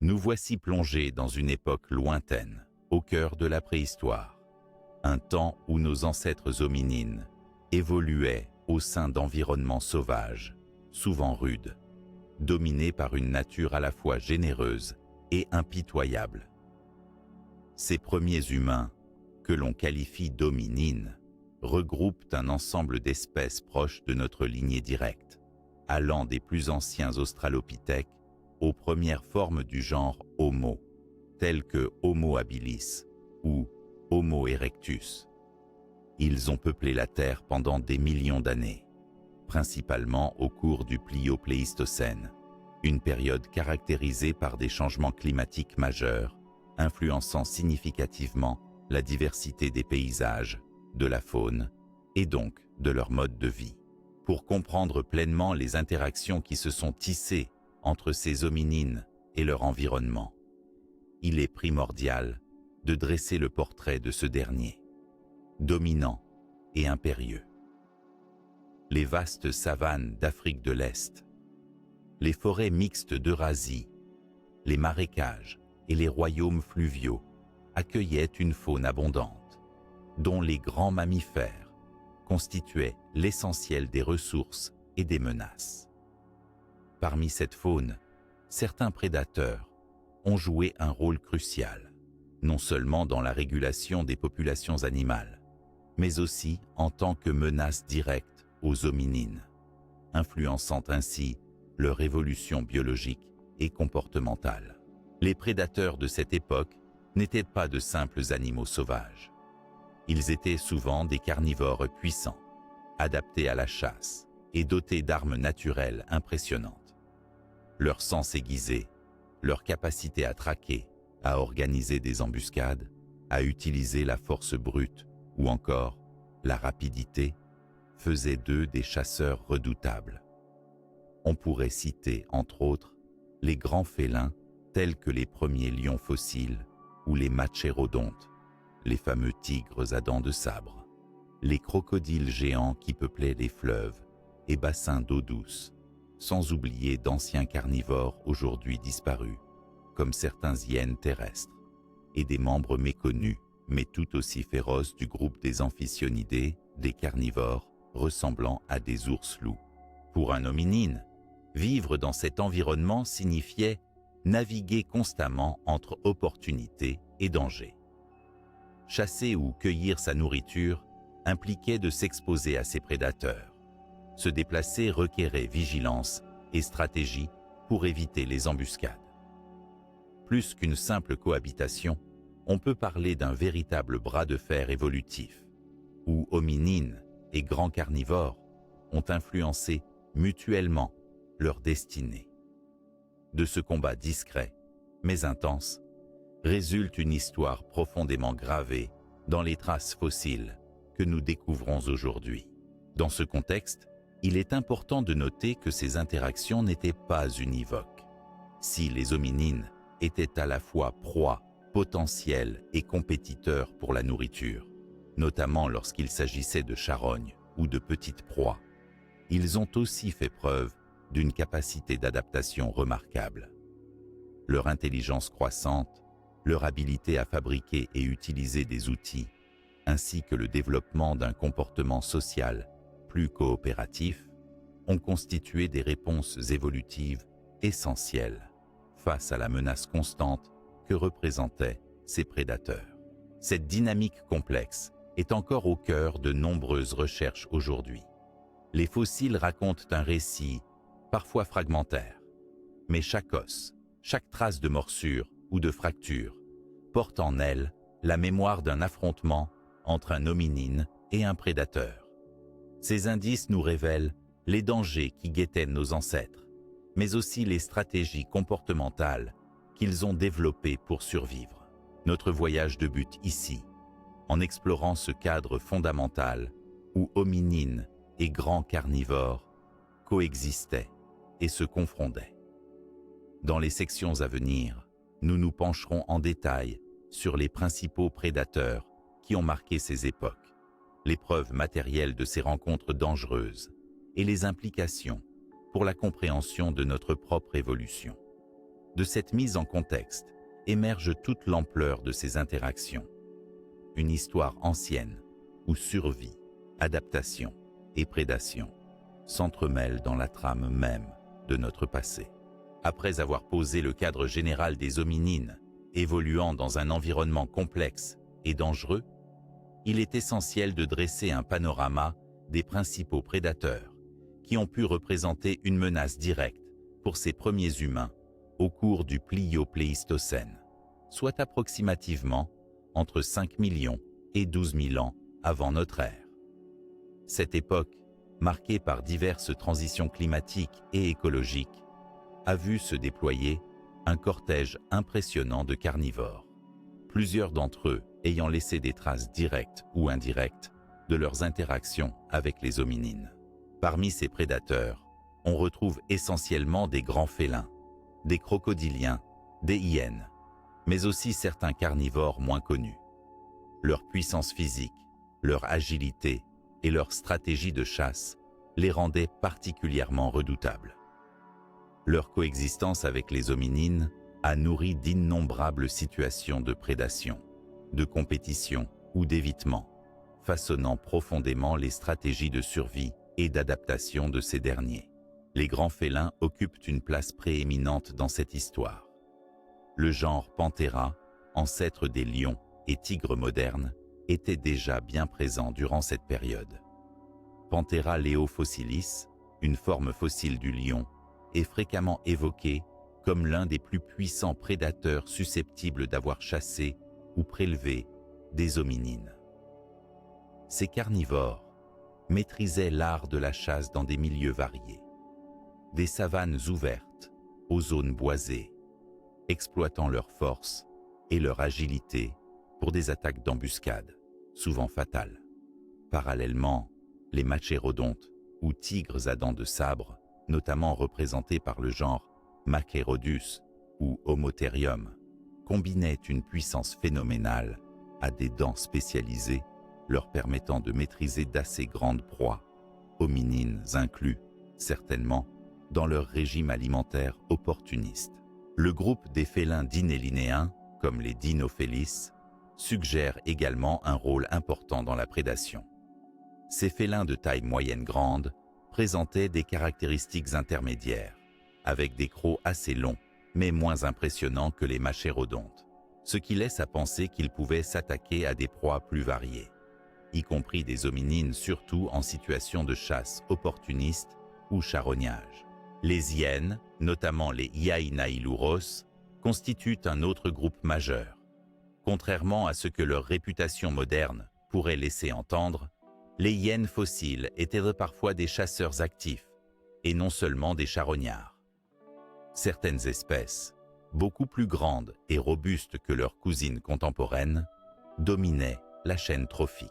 Nous voici plongés dans une époque lointaine, au cœur de la préhistoire. Un temps où nos ancêtres hominines évoluaient au sein d'environnements sauvages, souvent rudes, dominés par une nature à la fois généreuse et impitoyable. Ces premiers humains, que l'on qualifie d'hominines, regroupent un ensemble d'espèces proches de notre lignée directe, allant des plus anciens australopithèques aux premières formes du genre Homo, telles que Homo habilis ou Homo erectus. Ils ont peuplé la Terre pendant des millions d'années, principalement au cours du Pliopléistocène, une période caractérisée par des changements climatiques majeurs, influençant significativement la diversité des paysages, de la faune et donc de leur mode de vie. Pour comprendre pleinement les interactions qui se sont tissées entre ces hominines et leur environnement, il est primordial de dresser le portrait de ce dernier, dominant et impérieux. Les vastes savanes d'Afrique de l'Est, les forêts mixtes d'Eurasie, les marécages et les royaumes fluviaux accueillaient une faune abondante, dont les grands mammifères constituaient l'essentiel des ressources et des menaces. Parmi cette faune, certains prédateurs ont joué un rôle crucial, non seulement dans la régulation des populations animales, mais aussi en tant que menace directe aux hominines, influençant ainsi leur évolution biologique et comportementale. Les prédateurs de cette époque n'étaient pas de simples animaux sauvages. Ils étaient souvent des carnivores puissants, adaptés à la chasse et dotés d'armes naturelles impressionnantes. Leur sens aiguisé, leur capacité à traquer, à organiser des embuscades, à utiliser la force brute ou encore la rapidité faisaient d'eux des chasseurs redoutables. On pourrait citer, entre autres, les grands félins tels que les premiers lions fossiles ou les machérodontes, les fameux tigres à dents de sabre, les crocodiles géants qui peuplaient les fleuves et bassins d'eau douce, sans oublier d'anciens carnivores aujourd'hui disparus, comme certains hyènes terrestres, et des membres méconnus, mais tout aussi féroces du groupe des amphicyonidés, des carnivores, ressemblant à des ours-loups. Pour un hominine, vivre dans cet environnement signifiait naviguer constamment entre opportunités et dangers. Chasser ou cueillir sa nourriture impliquait de s'exposer à ses prédateurs. Se déplacer requérait vigilance et stratégie pour éviter les embuscades. Plus qu'une simple cohabitation, on peut parler d'un véritable bras de fer évolutif, où hominines et grands carnivores ont influencé mutuellement leur destinée. De ce combat discret, mais intense, résulte une histoire profondément gravée dans les traces fossiles que nous découvrons aujourd'hui. Dans ce contexte, il est important de noter que ces interactions n'étaient pas univoques. Si les hominines étaient à la fois proies, potentiels et compétiteurs pour la nourriture, notamment lorsqu'il s'agissait de charognes ou de petites proies, ils ont aussi fait preuve d'une capacité d'adaptation remarquable. Leur intelligence croissante, leur habilité à fabriquer et utiliser des outils, ainsi que le développement d'un comportement social plus coopératif, ont constitué des réponses évolutives essentielles face à la menace constante que représentaient ces prédateurs. Cette dynamique complexe est encore au cœur de nombreuses recherches aujourd'hui. Les fossiles racontent un récit, parfois fragmentaire, mais chaque os, chaque trace de morsure ou de fracture porte en elle la mémoire d'un affrontement entre un hominine et un prédateur. Ces indices nous révèlent les dangers qui guettaient nos ancêtres, mais aussi les stratégies comportementales qu'ils ont développées pour survivre. Notre voyage débute ici, en explorant ce cadre fondamental où hominines et grands carnivores coexistaient et se confrontaient. Dans les sections à venir, nous nous pencherons en détail sur les principaux prédateurs qui ont marqué ces époques, les preuves matérielles de ces rencontres dangereuses et les implications pour la compréhension de notre propre évolution. De cette mise en contexte émerge toute l'ampleur de ces interactions. Une histoire ancienne où survie, adaptation et prédation s'entremêlent dans la trame même de notre passé. Après avoir posé le cadre général des hominines évoluant dans un environnement complexe et dangereux, il est essentiel de dresser un panorama des principaux prédateurs qui ont pu représenter une menace directe pour ces premiers humains au cours du Pléistocène, soit approximativement entre 5 millions et 12 000 ans avant notre ère. Cette époque, marquée par diverses transitions climatiques et écologiques, a vu se déployer un cortège impressionnant de carnivores, plusieurs d'entre eux ayant laissé des traces directes ou indirectes de leurs interactions avec les hominines. Parmi ces prédateurs, on retrouve essentiellement des grands félins, des crocodiliens, des hyènes, mais aussi certains carnivores moins connus. Leur puissance physique, leur agilité et leur stratégie de chasse les rendaient particulièrement redoutables. Leur coexistence avec les hominines a nourri d'innombrables situations de prédation, de compétition ou d'évitement, façonnant profondément les stratégies de survie et d'adaptation de ces derniers. Les grands félins occupent une place prééminente dans cette histoire. Le genre Panthera, ancêtre des lions et tigres modernes, était déjà bien présent durant cette période. Panthera leofossilis, une forme fossile du lion, est fréquemment évoqué comme l'un des plus puissants prédateurs susceptibles d'avoir chassé ou prélevé des hominines. Ces carnivores maîtrisaient l'art de la chasse dans des milieux variés, des savanes ouvertes aux zones boisées, exploitant leur force et leur agilité pour des attaques d'embuscade, souvent fatales. Parallèlement, les machérodontes, ou tigres à dents de sabre, notamment représentés par le genre Machairodus ou Homotherium, combinaient une puissance phénoménale à des dents spécialisées leur permettant de maîtriser d'assez grandes proies, hominines inclus, certainement, dans leur régime alimentaire opportuniste. Le groupe des félins dinélinéens, comme les Dinophélis, suggère également un rôle important dans la prédation. Ces félins de taille moyenne-grande présentaient des caractéristiques intermédiaires, avec des crocs assez longs, mais moins impressionnants que les machérodontes, ce qui laisse à penser qu'ils pouvaient s'attaquer à des proies plus variées, y compris des hominines surtout en situation de chasse opportuniste ou charognage. Les hyènes, notamment les Hyainailouros, constituent un autre groupe majeur. Contrairement à ce que leur réputation moderne pourrait laisser entendre, les hyènes fossiles étaient parfois des chasseurs actifs, et non seulement des charognards. Certaines espèces, beaucoup plus grandes et robustes que leurs cousines contemporaines, dominaient la chaîne trophique.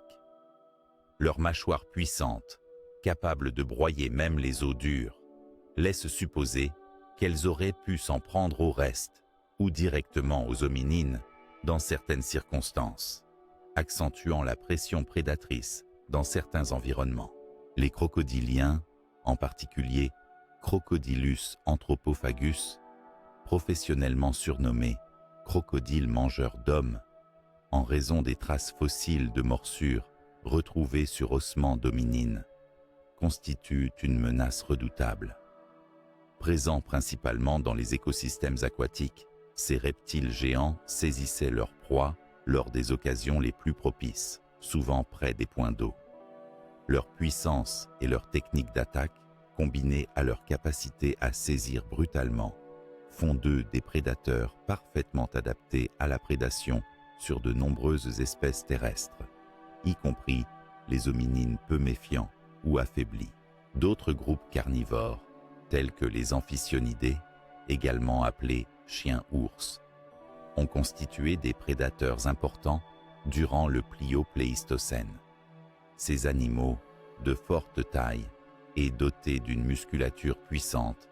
Leurs mâchoires puissantes, capables de broyer même les os durs, laissent supposer qu'elles auraient pu s'en prendre au reste ou directement aux hominines dans certaines circonstances, accentuant la pression prédatrice dans certains environnements. Les crocodiliens, en particulier Crocodilus anthropophagus, professionnellement surnommé crocodile mangeur d'hommes, en raison des traces fossiles de morsures retrouvées sur ossements d'hominines, constituent une menace redoutable. Présents principalement dans les écosystèmes aquatiques, ces reptiles géants saisissaient leur proie lors des occasions les plus propices, souvent près des points d'eau. Leur puissance et leur technique d'attaque, combinées à leur capacité à saisir brutalement, font d'eux des prédateurs parfaitement adaptés à la prédation sur de nombreuses espèces terrestres, y compris les hominines peu méfiants ou affaiblis. D'autres groupes carnivores, tels que les amphicyonidés, également appelés chiens-ours, ont constitué des prédateurs importants durant le Pléistocène. Ces animaux, de forte taille et dotés d'une musculature puissante,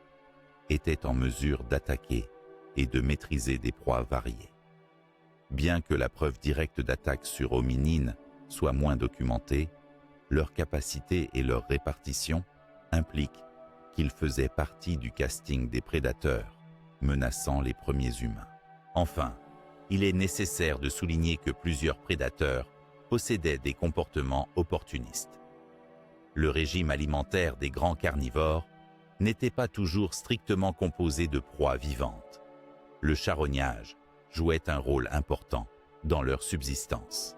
étaient en mesure d'attaquer et de maîtriser des proies variées. Bien que la preuve directe d'attaque sur hominines soit moins documentée, leur capacité et leur répartition impliquent qu'ils faisaient partie du casting des prédateurs menaçant les premiers humains. Enfin, il est nécessaire de souligner que plusieurs prédateurs possédaient des comportements opportunistes. Le régime alimentaire des grands carnivores n'était pas toujours strictement composé de proies vivantes. Le charognage jouait un rôle important dans leur subsistance.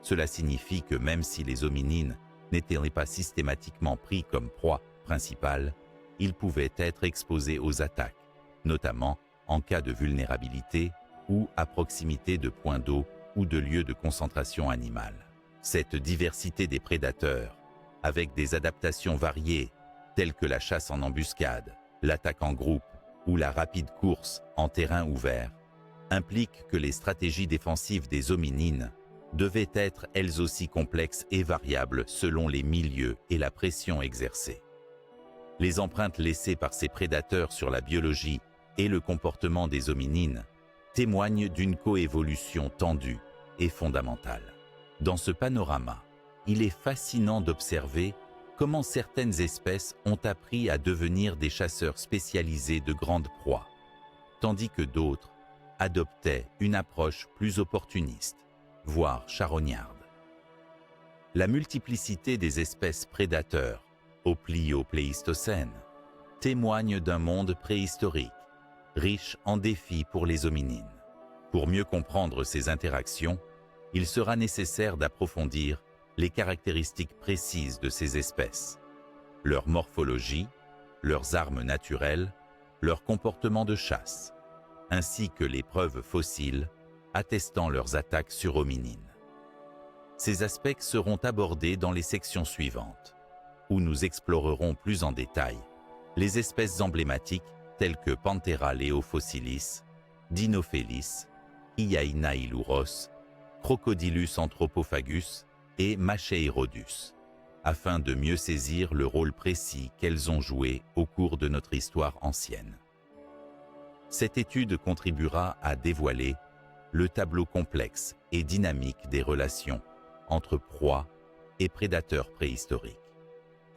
Cela signifie que même si les hominines n'étaient pas systématiquement pris comme proie principale, ils pouvaient être exposés aux attaques, notamment en cas de vulnérabilité ou à proximité de points d'eau ou de lieux de concentration animale. Cette diversité des prédateurs, avec des adaptations variées telles que la chasse en embuscade, l'attaque en groupe ou la rapide course en terrain ouvert, implique que les stratégies défensives des hominines devaient être elles aussi complexes et variables selon les milieux et la pression exercée. Les empreintes laissées par ces prédateurs sur la biologie et le comportement des hominines témoignent d'une coévolution tendue et fondamentale. Dans ce panorama, il est fascinant d'observer comment certaines espèces ont appris à devenir des chasseurs spécialisés de grandes proies, tandis que d'autres adoptaient une approche plus opportuniste, voire charognarde. La multiplicité des espèces prédateurs au Plio-Pléistocène témoigne d'un monde préhistorique, riche en défis pour les hominines. Pour mieux comprendre ces interactions, il sera nécessaire d'approfondir les caractéristiques précises de ces espèces, leur morphologie, leurs armes naturelles, leur comportement de chasse, ainsi que les preuves fossiles attestant leurs attaques sur hominines. Ces aspects seront abordés dans les sections suivantes, où nous explorerons plus en détail les espèces emblématiques telles que Panthera leofossilis, Dinophelis, Iainailurus, Crocodylus anthropophagus et Machairodus, afin de mieux saisir le rôle précis qu'elles ont joué au cours de notre histoire ancienne. Cette étude contribuera à dévoiler le tableau complexe et dynamique des relations entre proies et prédateurs préhistoriques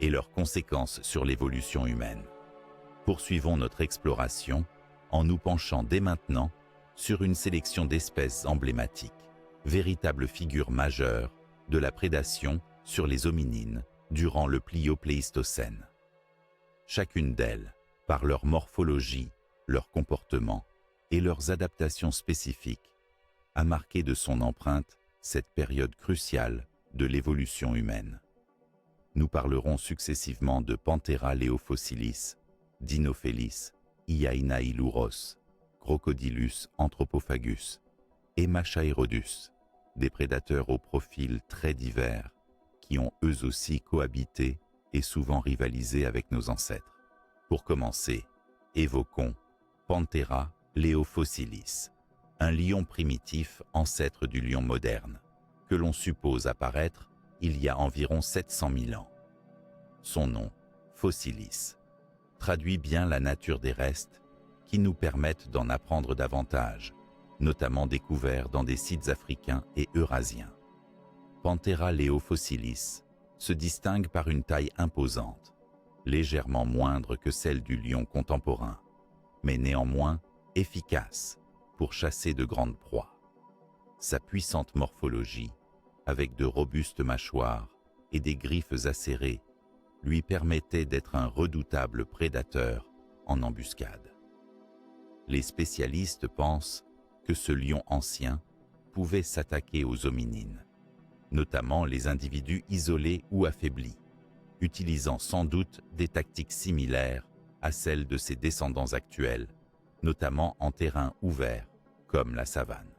et leurs conséquences sur l'évolution humaine. Poursuivons notre exploration en nous penchant dès maintenant sur une sélection d'espèces emblématiques, véritables figures majeures de la prédation sur les hominines durant le Plio-Pléistocène. Chacune d'elles, par leur morphologie, leur comportement et leurs adaptations spécifiques, a marqué de son empreinte cette période cruciale de l'évolution humaine. Nous parlerons successivement de Panthera leofossilis, Dinophelis, Iainailurus, Crocodylus anthropophagus et Machairodus, des prédateurs au profil très divers qui ont eux aussi cohabité et souvent rivalisé avec nos ancêtres. Pour commencer, évoquons Panthera leofossilis, un lion primitif ancêtre du lion moderne, que l'on suppose apparaître il y a environ 700 000 ans. Son nom, fossilis, traduit bien la nature des restes qui nous permettent d'en apprendre davantage, notamment découverts dans des sites africains et eurasiens. Panthera leofossilis se distingue par une taille imposante, légèrement moindre que celle du lion contemporain, mais néanmoins efficace pour chasser de grandes proies. Sa puissante morphologie, avec de robustes mâchoires et des griffes acérées, lui permettait d'être un redoutable prédateur en embuscade. Les spécialistes pensent que ce lion ancien pouvait s'attaquer aux hominines, notamment les individus isolés ou affaiblis, utilisant sans doute des tactiques similaires à celles de ses descendants actuels, notamment en terrain ouvert, comme la savane.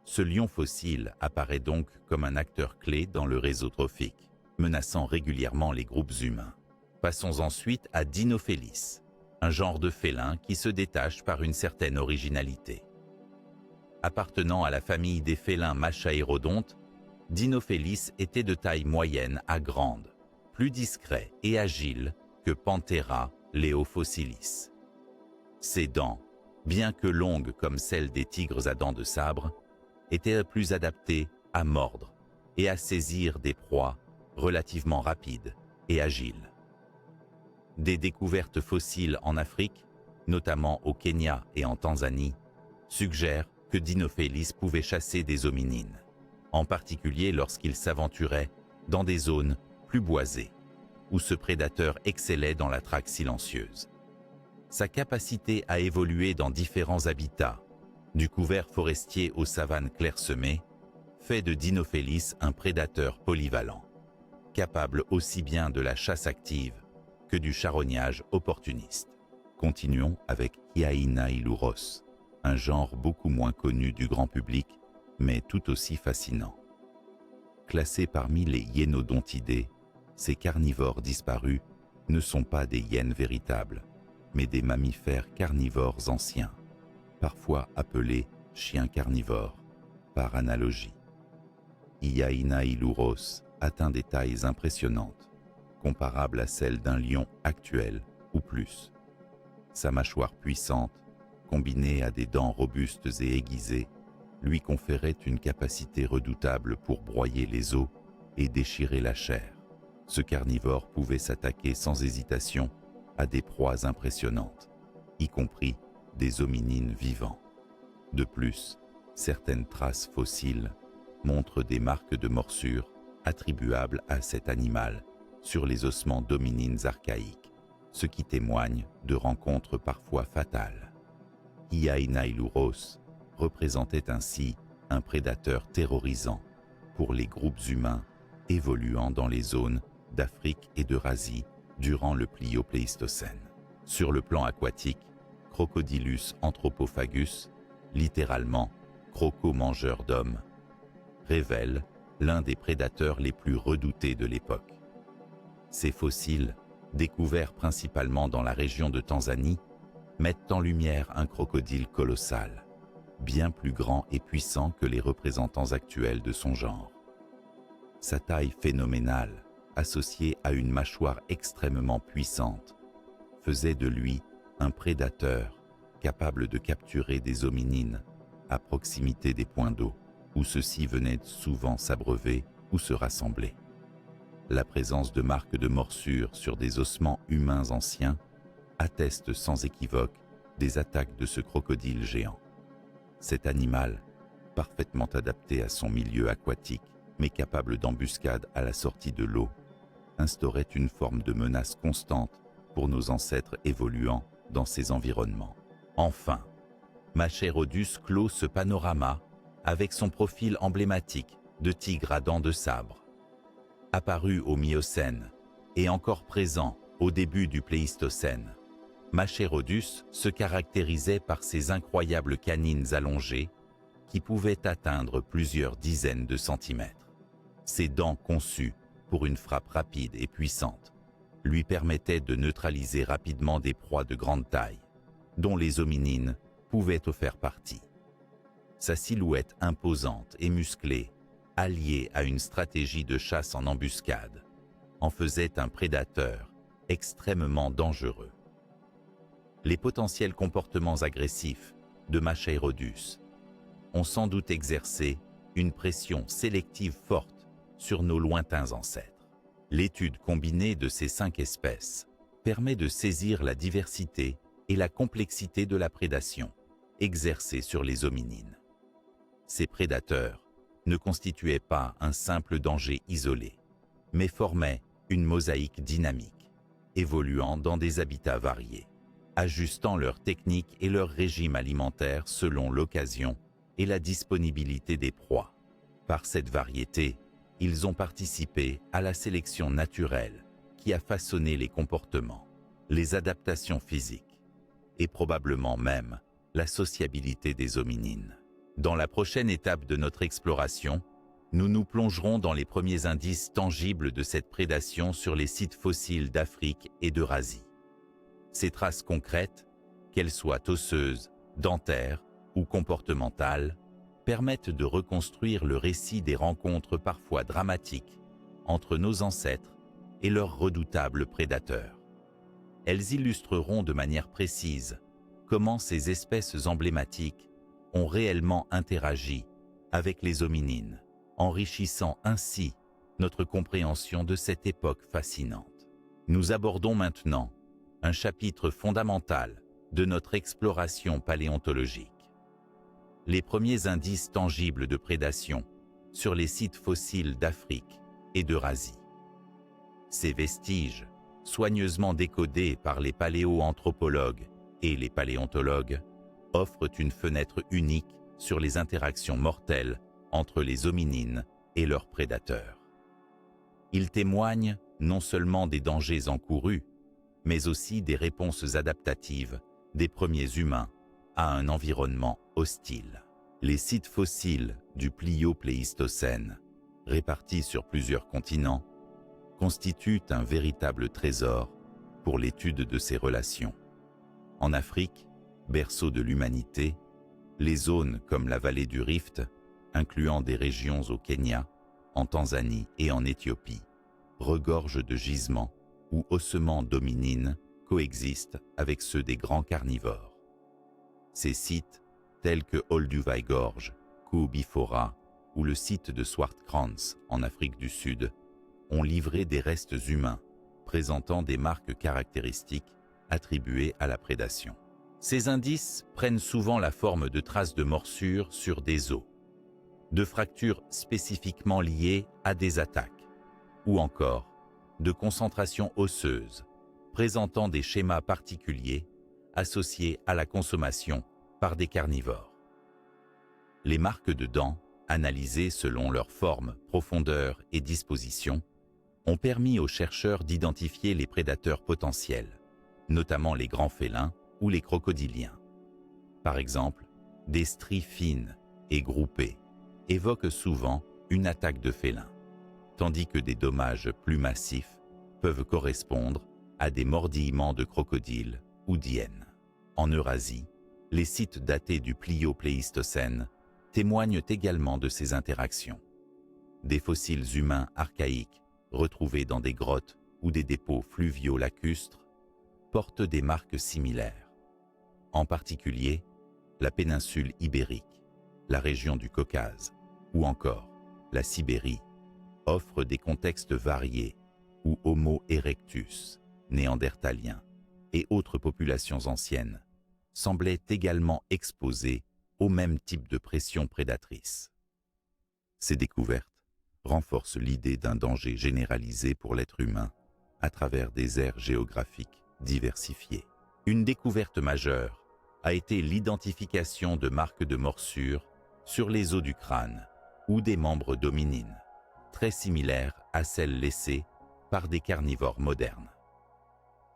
Ce lion fossile apparaît donc comme un acteur clé dans le réseau trophique, menaçant régulièrement les groupes humains. Passons ensuite à Dinophelis, un genre de félin qui se détache par une certaine originalité. Appartenant à la famille des félins Machairodontes, Dinophelis était de taille moyenne à grande, plus discret et agile que Panthera leofossilis. Ses dents, bien que longues comme celles des tigres à dents de sabre, étaient plus adaptées à mordre et à saisir des proies relativement rapides et agiles. Des découvertes fossiles en Afrique notamment au Kenya et en Tanzanie, suggèrent que Dinophélis pouvait chasser des hominines, en particulier lorsqu'il s'aventurait dans des zones plus boisées, où ce prédateur excellait dans la traque silencieuse. Sa capacité à évoluer dans différents habitats, du couvert forestier aux savanes clairsemées, fait de Dinophélis un prédateur polyvalent, capable aussi bien de la chasse active que du charognage opportuniste. Continuons avec Hyainailurus, un genre beaucoup moins connu du grand public, mais tout aussi fascinant. Classés parmi les hyénodontidés, ces carnivores disparus ne sont pas des hyènes véritables, mais des mammifères carnivores anciens, parfois appelés chiens carnivores, par analogie. Hyainailurus atteint des tailles impressionnantes, comparables à celles d'un lion actuel ou plus. Sa mâchoire puissante, combinée à des dents robustes et aiguisées, lui conférait une capacité redoutable pour broyer les os et déchirer la chair. Ce carnivore pouvait s'attaquer sans hésitation à des proies impressionnantes, y compris des hominines vivants. De plus, certaines traces fossiles montrent des marques de morsures attribuables à cet animal sur les ossements d'hominines archaïques, ce qui témoigne de rencontres parfois fatales. Hyainailurus représentait ainsi un prédateur terrorisant pour les groupes humains évoluant dans les zones d'Afrique et d'Eurasie durant le Pliopléistocène. Sur le plan aquatique, Crocodylus anthropophagus, littéralement croco-mangeur d'hommes, révèle l'un des prédateurs les plus redoutés de l'époque. Ces fossiles, découverts principalement dans la région de Tanzanie, mettent en lumière un crocodile colossal, bien plus grand et puissant que les représentants actuels de son genre. Sa taille phénoménale, associée à une mâchoire extrêmement puissante, faisait de lui un prédateur capable de capturer des hominines à proximité des points d'eau, où ceux-ci venaient souvent s'abreuver ou se rassembler. La présence de marques de morsures sur des ossements humains anciens atteste sans équivoque des attaques de ce crocodile géant. Cet animal, parfaitement adapté à son milieu aquatique, mais capable d'embuscade à la sortie de l'eau, instaurait une forme de menace constante pour nos ancêtres évoluant dans ces environnements. Enfin, Machairodus clôt ce panorama avec son profil emblématique de tigre à dents de sabre. Apparu au Miocène et encore présent au début du Pléistocène, Machairodus se caractérisait par ses incroyables canines allongées qui pouvaient atteindre plusieurs dizaines de centimètres. Ses dents conçues pour une frappe rapide et puissante lui permettaient de neutraliser rapidement des proies de grande taille, dont les hominines pouvaient en faire partie. Sa silhouette imposante et musclée, alliée à une stratégie de chasse en embuscade, en faisait un prédateur extrêmement dangereux. Les potentiels comportements agressifs de Machairodus ont sans doute exercé une pression sélective forte sur nos lointains ancêtres. L'étude combinée de ces 5 espèces permet de saisir la diversité et la complexité de la prédation exercée sur les hominines. Ces prédateurs ne constituaient pas un simple danger isolé, mais formaient une mosaïque dynamique, évoluant dans des habitats variés, ajustant leurs techniques et leur régime alimentaire selon l'occasion et la disponibilité des proies. Par cette variété, ils ont participé à la sélection naturelle qui a façonné les comportements, les adaptations physiques et probablement même la sociabilité des hominines. Dans la prochaine étape de notre exploration, nous nous plongerons dans les premiers indices tangibles de cette prédation sur les sites fossiles d'Afrique et d'Eurasie. Ces traces concrètes, qu'elles soient osseuses, dentaires ou comportementales, permettent de reconstruire le récit des rencontres parfois dramatiques entre nos ancêtres et leurs redoutables prédateurs. Elles illustreront de manière précise comment ces espèces emblématiques ont réellement interagi avec les hominines, enrichissant ainsi notre compréhension de cette époque fascinante. Nous abordons maintenant un chapitre fondamental de notre exploration paléontologique. Les premiers indices tangibles de prédation sur les sites fossiles d'Afrique et d'Eurasie. Ces vestiges, soigneusement décodés par les paléoanthropologues et les paléontologues, offrent une fenêtre unique sur les interactions mortelles entre les hominines et leurs prédateurs. Ils témoignent non seulement des dangers encourus, mais aussi des réponses adaptatives des premiers humains à un environnement hostile. Les sites fossiles du Pliocléistocène, répartis sur plusieurs continents, constituent un véritable trésor pour l'étude de ces relations. En Afrique, berceau de l'humanité, les zones comme la vallée du Rift, incluant des régions au Kenya, en Tanzanie et en Éthiopie, regorgent de gisements où ossements d'hominines coexistent avec ceux des grands carnivores. Ces sites, tels que Olduvai-Gorge, Koubi-Fora ou le site de Swartkrans en Afrique du Sud, ont livré des restes humains présentant des marques caractéristiques attribuées à la prédation. Ces indices prennent souvent la forme de traces de morsures sur des os, de fractures spécifiquement liées à des attaques, ou encore de concentrations osseuses présentant des schémas particuliers associés à la consommation par des carnivores. Les marques de dents, analysées selon leur forme, profondeur et disposition, ont permis aux chercheurs d'identifier les prédateurs potentiels, notamment les grands félins ou les crocodiliens. Par exemple, des stries fines et groupées évoquent souvent une attaque de félin, tandis que des dommages plus massifs peuvent correspondre à des mordillements de crocodiles ou d'hyènes. En Eurasie, les sites datés du Pliocléistocène témoignent également de ces interactions. Des fossiles humains archaïques retrouvés dans des grottes ou des dépôts fluviaux lacustres portent des marques similaires. En particulier, la péninsule ibérique, la région du Caucase ou encore la Sibérie offrent des contextes variés où Homo erectus, néandertaliens et autres populations anciennes semblaient également exposées au même type de pression prédatrice. Ces découvertes renforcent l'idée d'un danger généralisé pour l'être humain à travers des aires géographiques diversifiées. Une découverte majeure a été l'identification de marques de morsures sur les os du crâne ou des membres d'hominines, très similaires à celles laissées par des carnivores modernes.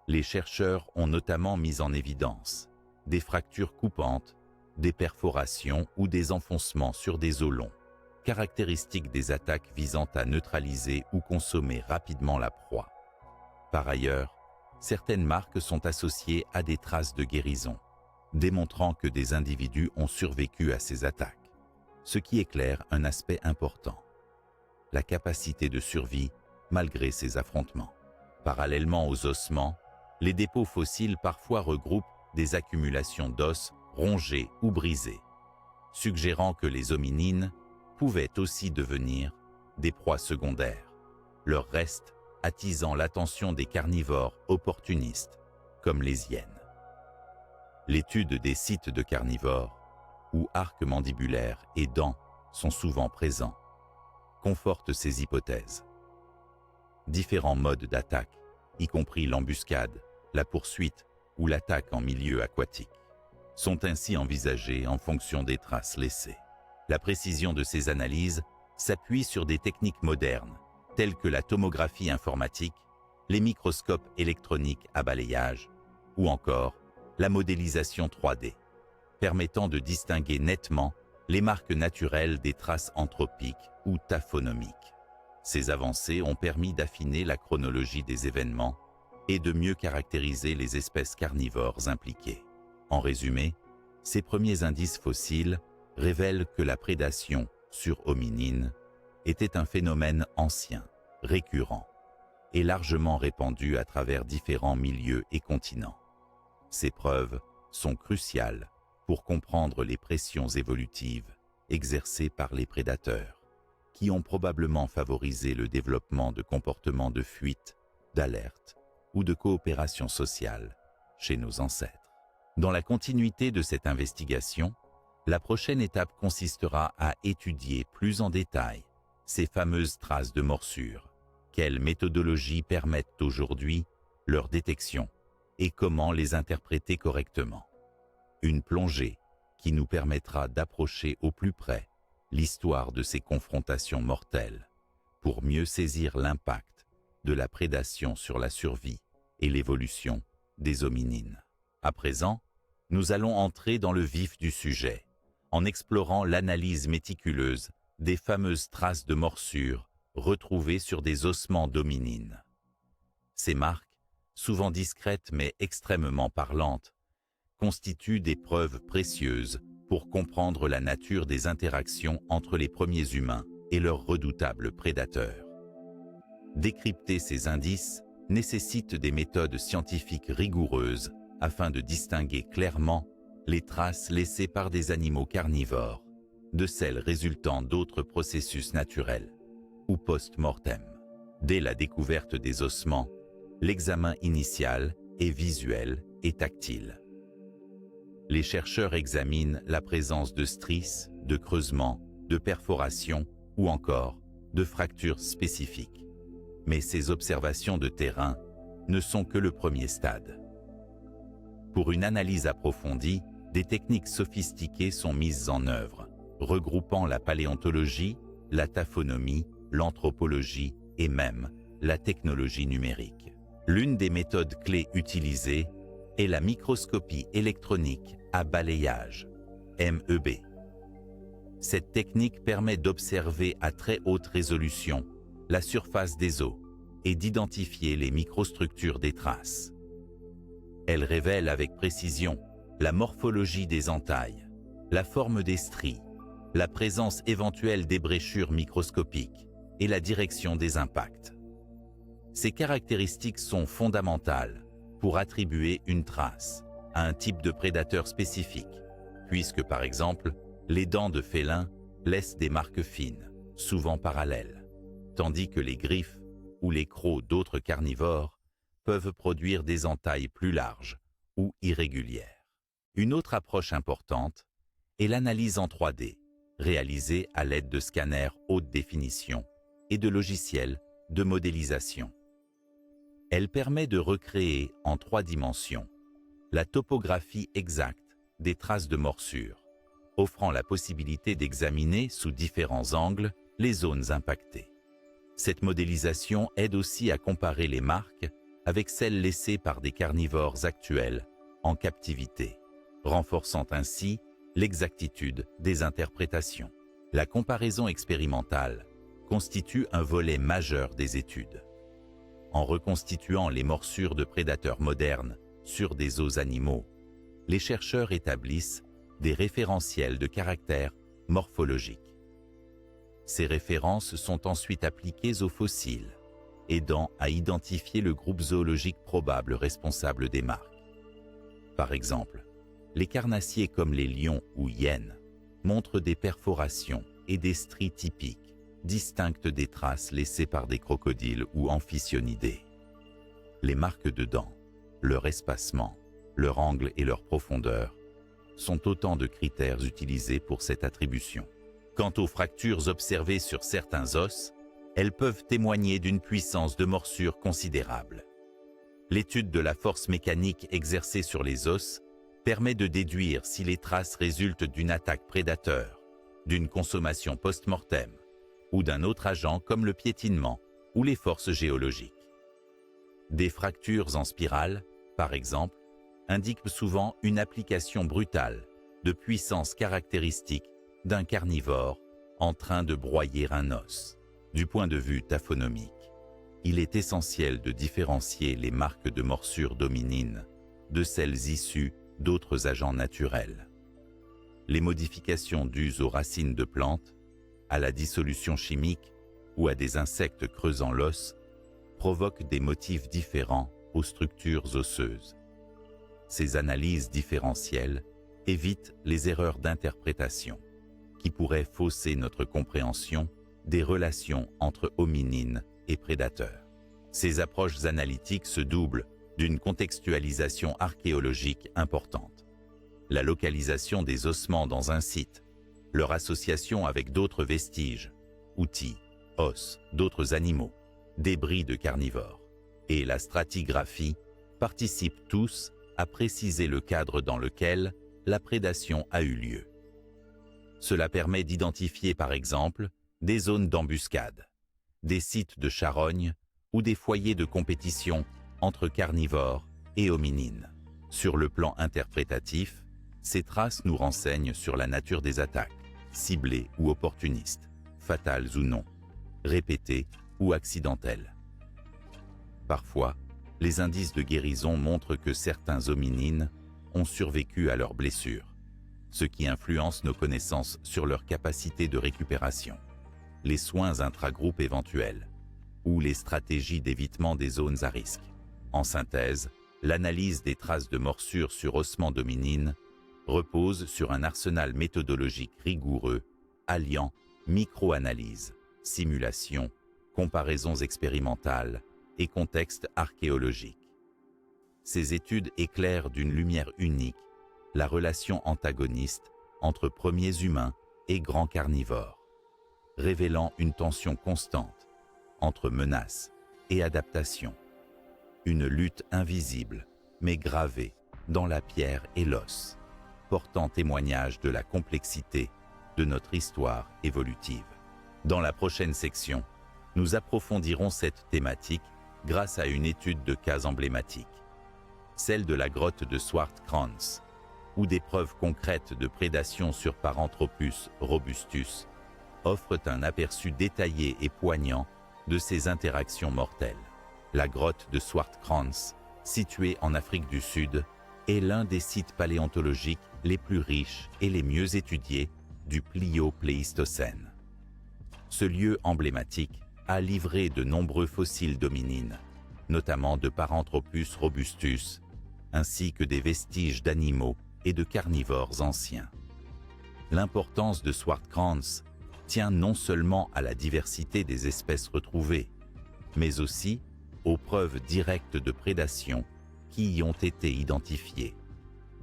Les chercheurs ont notamment mis en évidence des fractures coupantes, des perforations ou des enfoncements sur des os longs, caractéristiques des attaques visant à neutraliser ou consommer rapidement la proie. Par ailleurs, certaines marques sont associées à des traces de guérison, démontrant que des individus ont survécu à ces attaques, ce qui éclaire un aspect important: la capacité de survie malgré ces affrontements. Parallèlement aux ossements, les dépôts fossiles parfois regroupent des accumulations d'os rongés ou brisés, suggérant que les hominines pouvaient aussi devenir des proies secondaires, leurs restes attisant l'attention des carnivores opportunistes, comme les hyènes. L'étude des sites de carnivores, où arcs mandibulaires et dents sont souvent présents, conforte ces hypothèses. Différents modes d'attaque, y compris l'embuscade, la poursuite ou l'attaque en milieu aquatique, sont ainsi envisagés en fonction des traces laissées. La précision de ces analyses s'appuie sur des techniques modernes, telles que la tomographie informatique, les microscopes électroniques à balayage, ou encore la modélisation 3D, permettant de distinguer nettement les marques naturelles des traces anthropiques ou taphonomiques. Ces avancées ont permis d'affiner la chronologie des événements et de mieux caractériser les espèces carnivores impliquées. En résumé, ces premiers indices fossiles révèlent que la prédation sur hominines était un phénomène ancien, récurrent et largement répandu à travers différents milieux et continents. Ces preuves sont cruciales pour comprendre les pressions évolutives exercées par les prédateurs, qui ont probablement favorisé le développement de comportements de fuite, d'alerte ou de coopération sociale chez nos ancêtres. Dans la continuité de cette investigation, la prochaine étape consistera à étudier plus en détail ces fameuses traces de morsure. Quelles méthodologies permettent aujourd'hui leur détection et comment les interpréter correctement. Une plongée qui nous permettra d'approcher au plus près l'histoire de ces confrontations mortelles pour mieux saisir l'impact de la prédation sur la survie et l'évolution des hominines. À présent, nous allons entrer dans le vif du sujet en explorant l'analyse méticuleuse des fameuses traces de morsure retrouvées sur des ossements d'hominines. Ces marques, souvent discrètes mais extrêmement parlantes, constituent des preuves précieuses pour comprendre la nature des interactions entre les premiers humains et leurs redoutables prédateurs. Décrypter ces indices nécessite des méthodes scientifiques rigoureuses afin de distinguer clairement les traces laissées par des animaux carnivores de celles résultant d'autres processus naturels ou post-mortem. Dès la découverte des ossements, l'examen initial est visuel et tactile. Les chercheurs examinent la présence de stries, de creusements, de perforations ou encore de fractures spécifiques. Mais ces observations de terrain ne sont que le premier stade. Pour une analyse approfondie, des techniques sophistiquées sont mises en œuvre, regroupant la paléontologie, la taphonomie, l'anthropologie et même la technologie numérique. L'une des méthodes clés utilisées est la microscopie électronique à balayage, MEB. Cette technique permet d'observer à très haute résolution la surface des os et d'identifier les microstructures des traces. Elle révèle avec précision la morphologie des entailles, la forme des stries, la présence éventuelle d'ébréchures microscopiques et la direction des impacts. Ces caractéristiques sont fondamentales pour attribuer une trace à un type de prédateur spécifique, puisque par exemple, les dents de félin laissent des marques fines, souvent parallèles, tandis que les griffes ou les crocs d'autres carnivores peuvent produire des entailles plus larges ou irrégulières. Une autre approche importante est l'analyse en 3D, réalisée à l'aide de scanners haute définition et de logiciels de modélisation. Elle permet de recréer en 3 dimensions la topographie exacte des traces de morsure, offrant la possibilité d'examiner sous différents angles les zones impactées. Cette modélisation aide aussi à comparer les marques avec celles laissées par des carnivores actuels en captivité, renforçant ainsi l'exactitude des interprétations. La comparaison expérimentale constitue un volet majeur des études. En reconstituant les morsures de prédateurs modernes sur des os animaux, les chercheurs établissent des référentiels de caractère morphologique. Ces références sont ensuite appliquées aux fossiles, aidant à identifier le groupe zoologique probable responsable des marques. Par exemple, les carnassiers comme les lions ou hyènes montrent des perforations et des stries typiques, distinctes des traces laissées par des crocodiles ou amphicyonidés. Les marques de dents, leur espacement, leur angle et leur profondeur sont autant de critères utilisés pour cette attribution. Quant aux fractures observées sur certains os, elles peuvent témoigner d'une puissance de morsure considérable. L'étude de la force mécanique exercée sur les os permet de déduire si les traces résultent d'une attaque prédateur, d'une consommation post-mortem ou d'un autre agent comme le piétinement ou les forces géologiques. Des fractures en spirale, par exemple, indiquent souvent une application brutale de puissance caractéristique d'un carnivore en train de broyer un os. Du point de vue taphonomique, il est essentiel de différencier les marques de morsure d'hominines de celles issues d'autres agents naturels. Les modifications dues aux racines de plantes, à la dissolution chimique ou à des insectes creusant l'os provoquent des motifs différents aux structures osseuses. Ces analyses différentielles évitent les erreurs d'interprétation qui pourraient fausser notre compréhension des relations entre hominines et prédateurs. Ces approches analytiques se doublent d'une contextualisation archéologique importante. la localisation des ossements dans un site, leur association avec d'autres vestiges, outils, os, d'autres animaux, débris de carnivores, et la stratigraphie participent tous à préciser le cadre dans lequel la prédation a eu lieu. Cela permet d'identifier par exemple des zones d'embuscade, des sites de charogne ou des foyers de compétition entre carnivores et hominines. Sur le plan interprétatif, ces traces nous renseignent sur la nature des attaques, ciblées ou opportunistes, fatales ou non, répétées ou accidentelles. Parfois, les indices de guérison montrent que certains hominines ont survécu à leurs blessures, ce qui influence nos connaissances sur leur capacité de récupération, les soins intragroupes éventuels ou les stratégies d'évitement des zones à risque. En synthèse, l'analyse des traces de morsures sur ossements d'hominines repose sur un arsenal méthodologique rigoureux, alliant micro-analyse, simulation, comparaisons expérimentales et contexte archéologique. Ces études éclairent d'une lumière unique la relation antagoniste entre premiers humains et grands carnivores, révélant une tension constante entre menace et adaptation, une lutte invisible mais gravée dans la pierre et l'os, portant témoignage de la complexité de notre histoire évolutive. Dans la prochaine section, nous approfondirons cette thématique grâce à une étude de cas emblématique, celle de la grotte de Swartkrans, où des preuves concrètes de prédation sur Paranthropus robustus offrent un aperçu détaillé et poignant de ces interactions mortelles. La grotte de Swartkrans, située en Afrique du Sud, est l'un des sites paléontologiques les plus riches et les mieux étudiés du Plio-Pléistocène. Ce lieu emblématique a livré de nombreux fossiles d'hominines, notamment de Paranthropus robustus, ainsi que des vestiges d'animaux et de carnivores anciens. L'importance de Swartkrans tient non seulement à la diversité des espèces retrouvées, mais aussi aux preuves directes de prédation qui y ont été identifiées,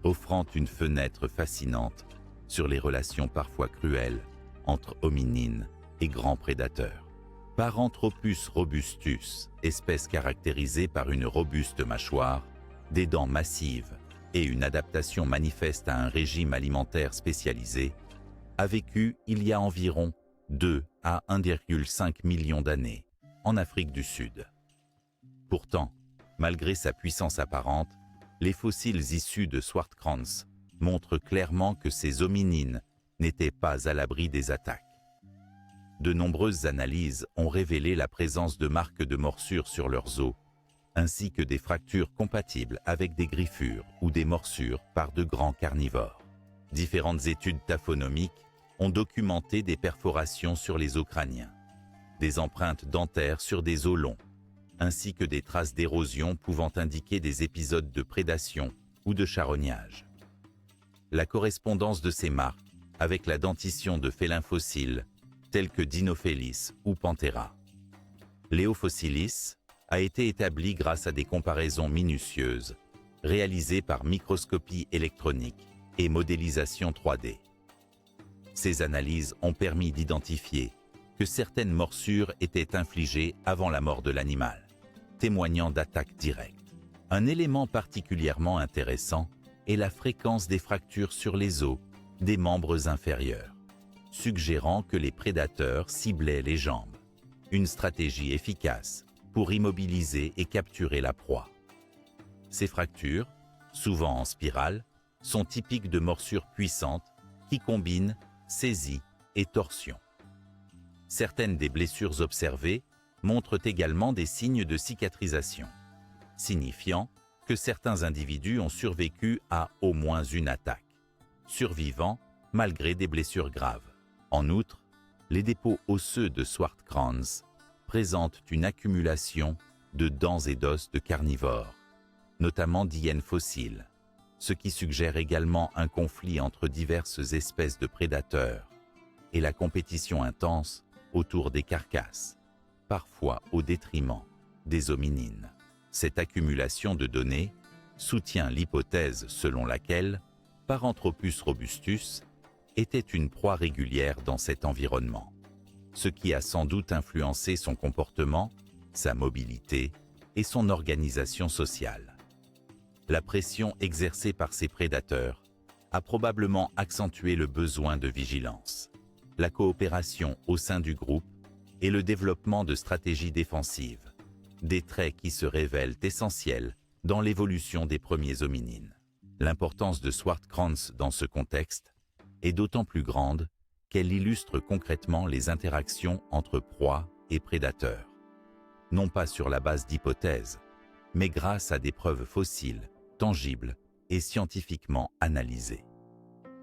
offrant une fenêtre fascinante sur les relations parfois cruelles entre hominines et grands prédateurs. Paranthropus robustus, espèce caractérisée par une robuste mâchoire, des dents massives et une adaptation manifeste à un régime alimentaire spécialisé, a vécu il y a environ 2 à 1,5 million d'années en Afrique du Sud. Pourtant, malgré sa puissance apparente, les fossiles issus de Swartkrans montrent clairement que ces hominines n'étaient pas à l'abri des attaques. De nombreuses analyses ont révélé la présence de marques de morsures sur leurs os, ainsi que des fractures compatibles avec des griffures ou des morsures par de grands carnivores. Différentes études taphonomiques ont documenté des perforations sur les os crâniens, des empreintes dentaires sur des os longs, ainsi que des traces d'érosion pouvant indiquer des épisodes de prédation ou de charognage. La correspondance de ces marques avec la dentition de félins fossiles tels que Dinophélis ou Panthera. Léofossilis a été établie grâce à des comparaisons minutieuses réalisées par microscopie électronique et modélisation 3D. Ces analyses ont permis d'identifier que certaines morsures étaient infligées avant la mort de l'animal, témoignant d'attaques directes. Un élément particulièrement intéressant est la fréquence des fractures sur les os des membres inférieurs, suggérant que les prédateurs ciblaient les jambes, une stratégie efficace pour immobiliser et capturer la proie. Ces fractures, souvent en spirale, sont typiques de morsures puissantes qui combinent saisie et torsion. Certaines des blessures observées montrent également des signes de cicatrisation, signifiant que certains individus ont survécu à au moins une attaque, survivant malgré des blessures graves. En outre, les dépôts osseux de Swartkrans présentent une accumulation de dents et d'os de carnivores, notamment d'hyènes fossiles, ce qui suggère également un conflit entre diverses espèces de prédateurs et la compétition intense autour des carcasses, parfois au détriment des hominines. Cette accumulation de données soutient l'hypothèse selon laquelle Paranthropus robustus était une proie régulière dans cet environnement, ce qui a sans doute influencé son comportement, sa mobilité et son organisation sociale. La pression exercée par ses prédateurs a probablement accentué le besoin de vigilance, la coopération au sein du groupe et le développement de stratégies défensives, des traits qui se révèlent essentiels dans l'évolution des premiers hominines. L'importance de Swartkrans dans ce contexte est d'autant plus grande qu'elle illustre concrètement les interactions entre proies et prédateurs, non pas sur la base d'hypothèses, mais grâce à des preuves fossiles, tangibles et scientifiquement analysées.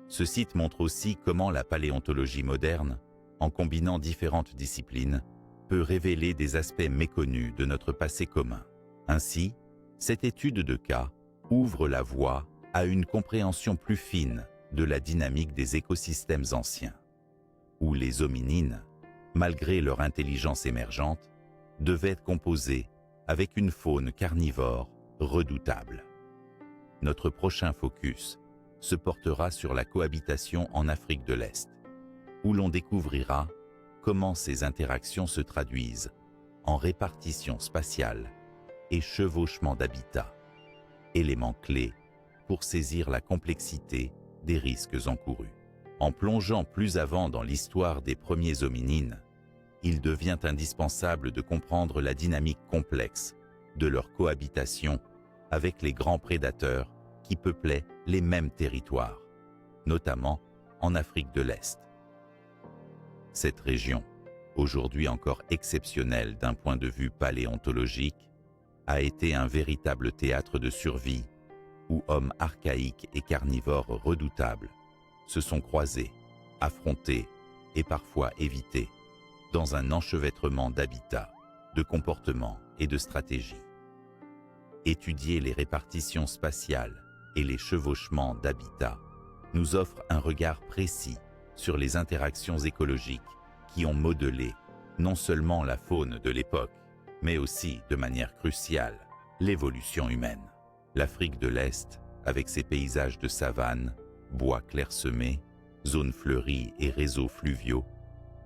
Ce site montre aussi comment la paléontologie moderne, en combinant différentes disciplines, peut révéler des aspects méconnus de notre passé commun. Ainsi, cette étude de cas ouvre la voie à une compréhension plus fine de la dynamique des écosystèmes anciens, où les hominines, malgré leur intelligence émergente, devaient composer avec une faune carnivore redoutable. Notre prochain focus se portera sur la cohabitation en Afrique de l'Est, où l'on découvrira comment ces interactions se traduisent en répartition spatiale et chevauchement d'habitat, éléments clés pour saisir la complexité des risques encourus. En plongeant plus avant dans l'histoire des premiers hominines, il devient indispensable de comprendre la dynamique complexe de leur cohabitation avec les grands prédateurs qui peuplaient les mêmes territoires, notamment en Afrique de l'Est. Cette région, aujourd'hui encore exceptionnelle d'un point de vue paléontologique, a été un véritable théâtre de survie où hommes archaïques et carnivores redoutables se sont croisés, affrontés et parfois évités dans un enchevêtrement d'habitats, de comportements et de stratégies. Étudier les répartitions spatiales et les chevauchements d'habitats nous offre un regard précis sur les interactions écologiques qui ont modelé non seulement la faune de l'époque, mais aussi, de manière cruciale, l'évolution humaine. L'Afrique de l'Est, avec ses paysages de savane, bois clairsemés, zones fleuries et réseaux fluviaux,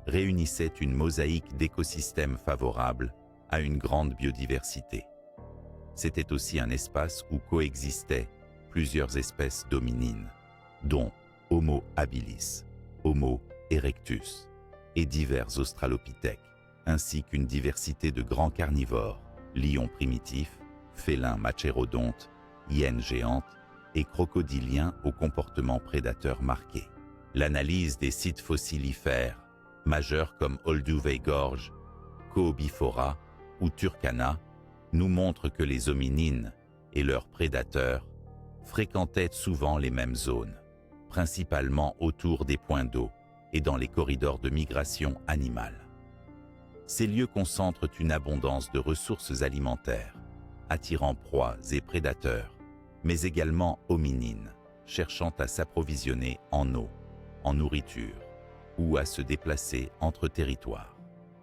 réunissait une mosaïque d'écosystèmes favorables à une grande biodiversité. C'était aussi un espace où coexistaient plusieurs espèces d'hominines, dont Homo habilis, Homo erectus et divers australopithèques, ainsi qu'une diversité de grands carnivores, lions primitifs, félins machérodontes, hyènes géantes et crocodiliens au comportement prédateur marqué. L'analyse des sites fossilifères majeurs comme Olduvai Gorge, Coobifora ou Turkana nous montre que les hominines et leurs prédateurs fréquentaient souvent les mêmes zones, principalement autour des points d'eau et dans les corridors de migration animale. Ces lieux concentrent une abondance de ressources alimentaires, attirant proies et prédateurs, mais également hominines, cherchant à s'approvisionner en eau, en nourriture ou à se déplacer entre territoires.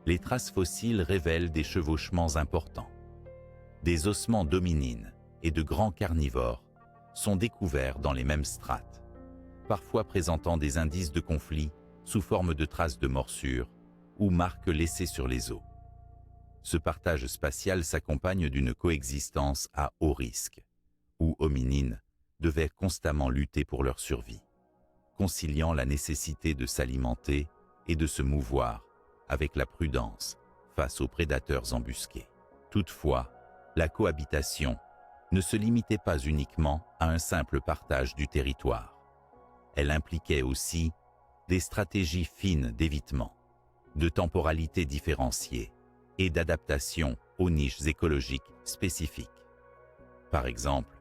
Les traces fossiles révèlent des chevauchements importants. Des ossements d'hominines et de grands carnivores sont découverts dans les mêmes strates, parfois présentant des indices de conflit sous forme de traces de morsures ou marques laissées sur les os. Ce partage spatial s'accompagne d'une coexistence à haut risque, où hominines devaient constamment lutter pour leur survie, conciliant la nécessité de s'alimenter et de se mouvoir avec la prudence face aux prédateurs embusqués. Toutefois, la cohabitation ne se limitait pas uniquement à un simple partage du territoire. Elle impliquait aussi des stratégies fines d'évitement, de temporalité différenciée et d'adaptation aux niches écologiques spécifiques. Par exemple,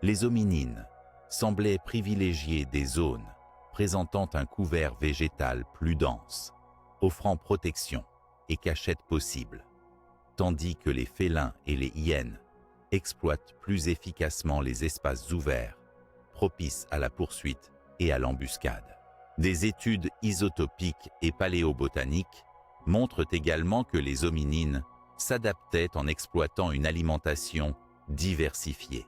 les hominines semblaient privilégier des zones présentant un couvert végétal plus dense, offrant protection et cachette possible, tandis que les félins et les hyènes exploitent plus efficacement les espaces ouverts, propices à la poursuite et à l'embuscade. Des études isotopiques et paléobotaniques montrent également que les hominines s'adaptaient en exploitant une alimentation diversifiée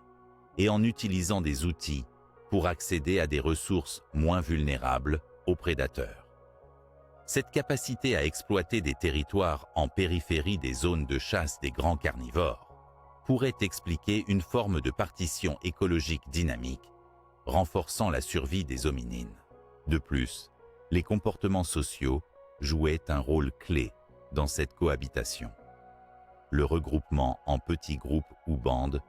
et en utilisant des outils pour accéder à des ressources moins vulnérables aux prédateurs. Cette capacité à exploiter des territoires en périphérie des zones de chasse des grands carnivores pourrait expliquer une forme de partition écologique dynamique, renforçant la survie des hominines. De plus, les comportements sociaux jouaient un rôle clé dans cette cohabitation. Le regroupement en petits groupes ou bandes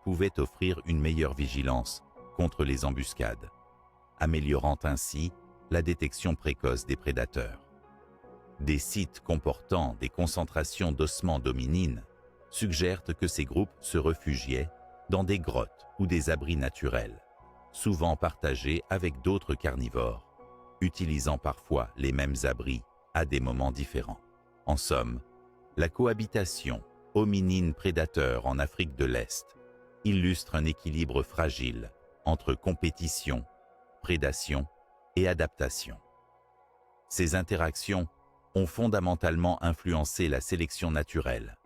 pouvait offrir une meilleure vigilance contre les embuscades, améliorant ainsi la détection précoce des prédateurs. Des sites comportant des concentrations d'ossements d'hominines suggèrent que ces groupes se réfugiaient dans des grottes ou des abris naturels, souvent partagés avec d'autres carnivores, utilisant parfois les mêmes abris à des moments différents. En somme, la cohabitation hominine-prédateur en Afrique de l'Est illustre un équilibre fragile entre compétition, prédation et adaptation. Ces interactions ont fondamentalement influencé la sélection naturelle,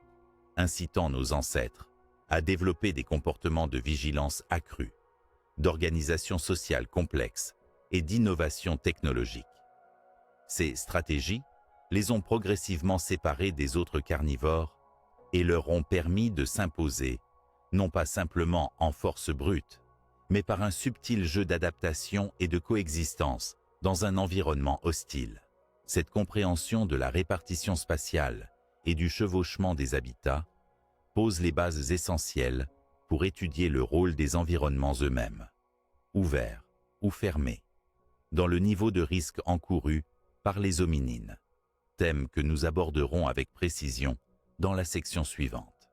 incitant nos ancêtres à développer des comportements de vigilance accrus, d'organisation sociale complexe et d'innovation technologique. Ces stratégies les ont progressivement séparés des autres carnivores et leur ont permis de s'imposer, non pas simplement en force brute, mais par un subtil jeu d'adaptation et de coexistence dans un environnement hostile. Cette compréhension de la répartition spatiale et du chevauchement des habitats pose les bases essentielles pour étudier le rôle des environnements eux-mêmes, ouverts ou fermés, dans le niveau de risque encouru par les hominines, thème que nous aborderons avec précision dans la section suivante.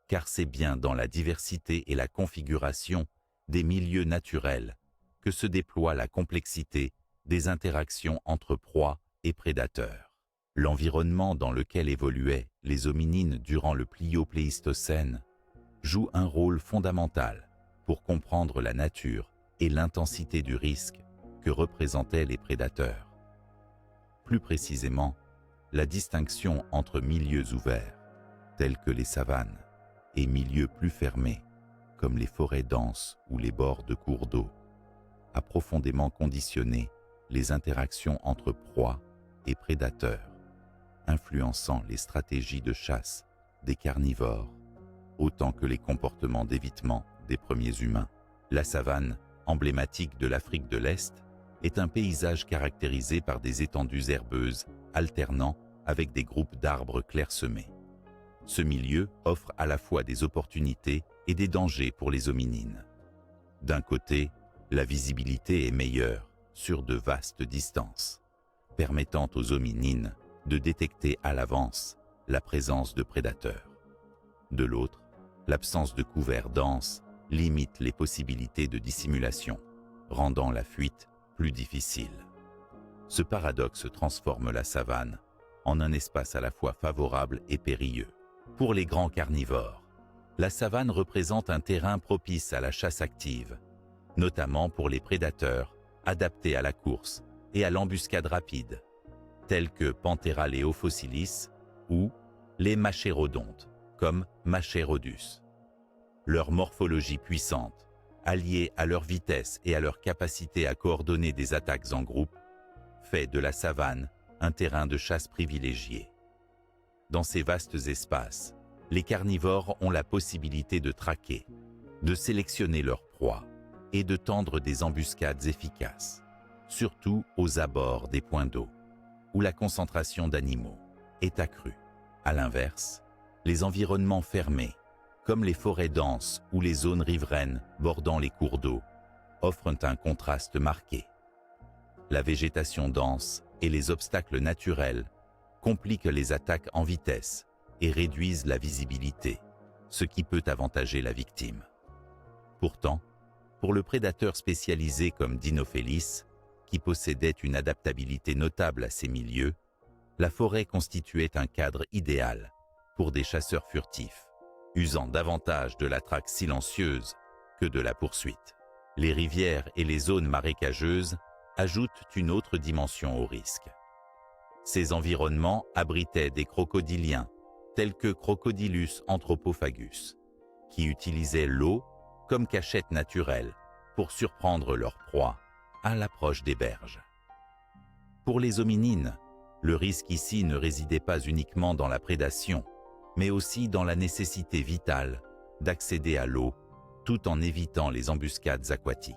Car c'est bien dans la diversité et la configuration des milieux naturels que se déploie la complexité des interactions entre proies et prédateurs. L'environnement dans lequel évoluaient les hominines durant le Pliocénocène joue un rôle fondamental pour comprendre la nature et l'intensité du risque que représentaient les prédateurs. Plus précisément, la distinction entre milieux ouverts, tels que les savanes, et milieux plus fermés, comme les forêts denses ou les bords de cours d'eau, a profondément conditionné les interactions entre proies et prédateurs, influençant les stratégies de chasse des carnivores, autant que les comportements d'évitement des premiers humains. La savane, emblématique de l'Afrique de l'Est, est un paysage caractérisé par des étendues herbeuses alternant avec des groupes d'arbres clairsemés. Ce milieu offre à la fois des opportunités et des dangers pour les hominines. D'un côté, la visibilité est meilleure sur de vastes distances, permettant aux hominines de détecter à l'avance la présence de prédateurs. De l'autre, l'absence de couverts denses limite les possibilités de dissimulation, rendant la fuite plus difficile. Ce paradoxe transforme la savane en un espace à la fois favorable et périlleux. Pour les grands carnivores, la savane représente un terrain propice à la chasse active, notamment pour les prédateurs adaptés à la course et à l'embuscade rapide, tels que Panthera leofossilis ou les machérodontes, comme Machérodus. Leur morphologie puissante, alliée à leur vitesse et à leur capacité à coordonner des attaques en groupe, fait de la savane un terrain de chasse privilégié. Dans ces vastes espaces, les carnivores ont la possibilité de traquer, de sélectionner leurs proies et de tendre des embuscades efficaces, surtout aux abords des points d'eau, où la concentration d'animaux est accrue. À l'inverse, les environnements fermés, comme les forêts denses ou les zones riveraines bordant les cours d'eau, offrent un contraste marqué. La végétation dense et les obstacles naturels compliquent les attaques en vitesse et réduisent la visibilité, ce qui peut avantager la victime. Pourtant, pour le prédateur spécialisé comme Dinophélis, qui possédait une adaptabilité notable à ces milieux, la forêt constituait un cadre idéal pour des chasseurs furtifs, usant davantage de la traque silencieuse que de la poursuite. Les rivières et les zones marécageuses ajoutent une autre dimension au risque. Ces environnements abritaient des crocodiliens, tels que Crocodylus anthropophagus, qui utilisaient l'eau comme cachette naturelle pour surprendre leur proie à l'approche des berges. Pour les hominines, le risque ici ne résidait pas uniquement dans la prédation, mais aussi dans la nécessité vitale d'accéder à l'eau tout en évitant les embuscades aquatiques.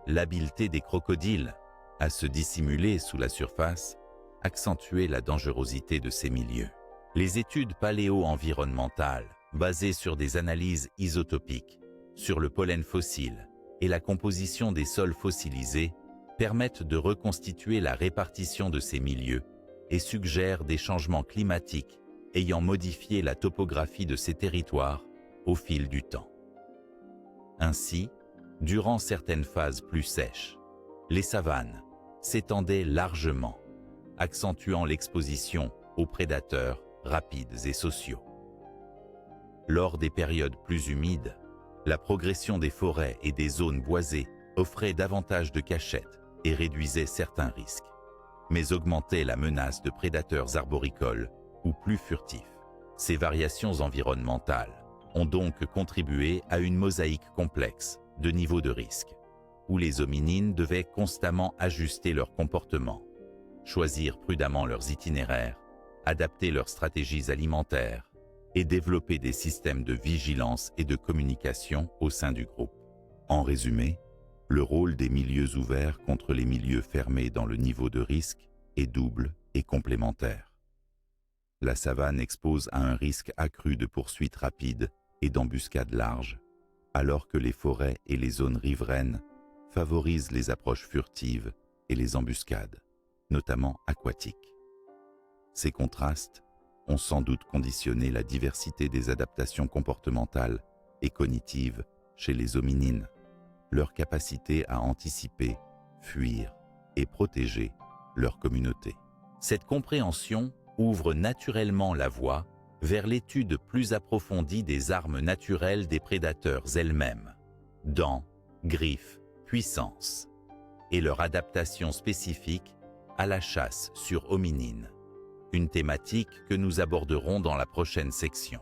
L'habileté des crocodiles à se dissimuler sous la surface accentuait la dangerosité de ces milieux. Les études paléo-environnementales, basées sur des analyses isotopiques, sur le pollen fossile et la composition des sols fossilisés, permettent de reconstituer la répartition de ces milieux et suggèrent des changements climatiques ayant modifié la topographie de ces territoires au fil du temps. Ainsi, durant certaines phases plus sèches, les savanes s'étendaient largement, accentuant l'exposition aux prédateurs rapides et sociaux. Lors des périodes plus humides, la progression des forêts et des zones boisées offrait davantage de cachettes et réduisait certains risques, mais augmentait la menace de prédateurs arboricoles ou plus furtifs. Ces variations environnementales ont donc contribué à une mosaïque complexe de niveaux de risque, où les hominines devaient constamment ajuster leur comportement, choisir prudemment leurs itinéraires, adapter leurs stratégies alimentaires et développer des systèmes de vigilance et de communication au sein du groupe. En résumé, le rôle des milieux ouverts contre les milieux fermés dans le niveau de risque est double et complémentaire. La savane expose à un risque accru de poursuites rapides et d'embuscades larges, alors que les forêts et les zones riveraines favorisent les approches furtives et les embuscades, notamment aquatiques. Ces contrastes ont sans doute conditionné la diversité des adaptations comportementales et cognitives chez les hominines, leur capacité à anticiper, fuir et protéger leur communauté. Cette compréhension ouvre naturellement la voie vers l'étude plus approfondie des armes naturelles des prédateurs elles-mêmes, dents, griffes, puissance, et leur adaptation spécifique à la chasse sur hominines, une thématique que nous aborderons dans la prochaine section,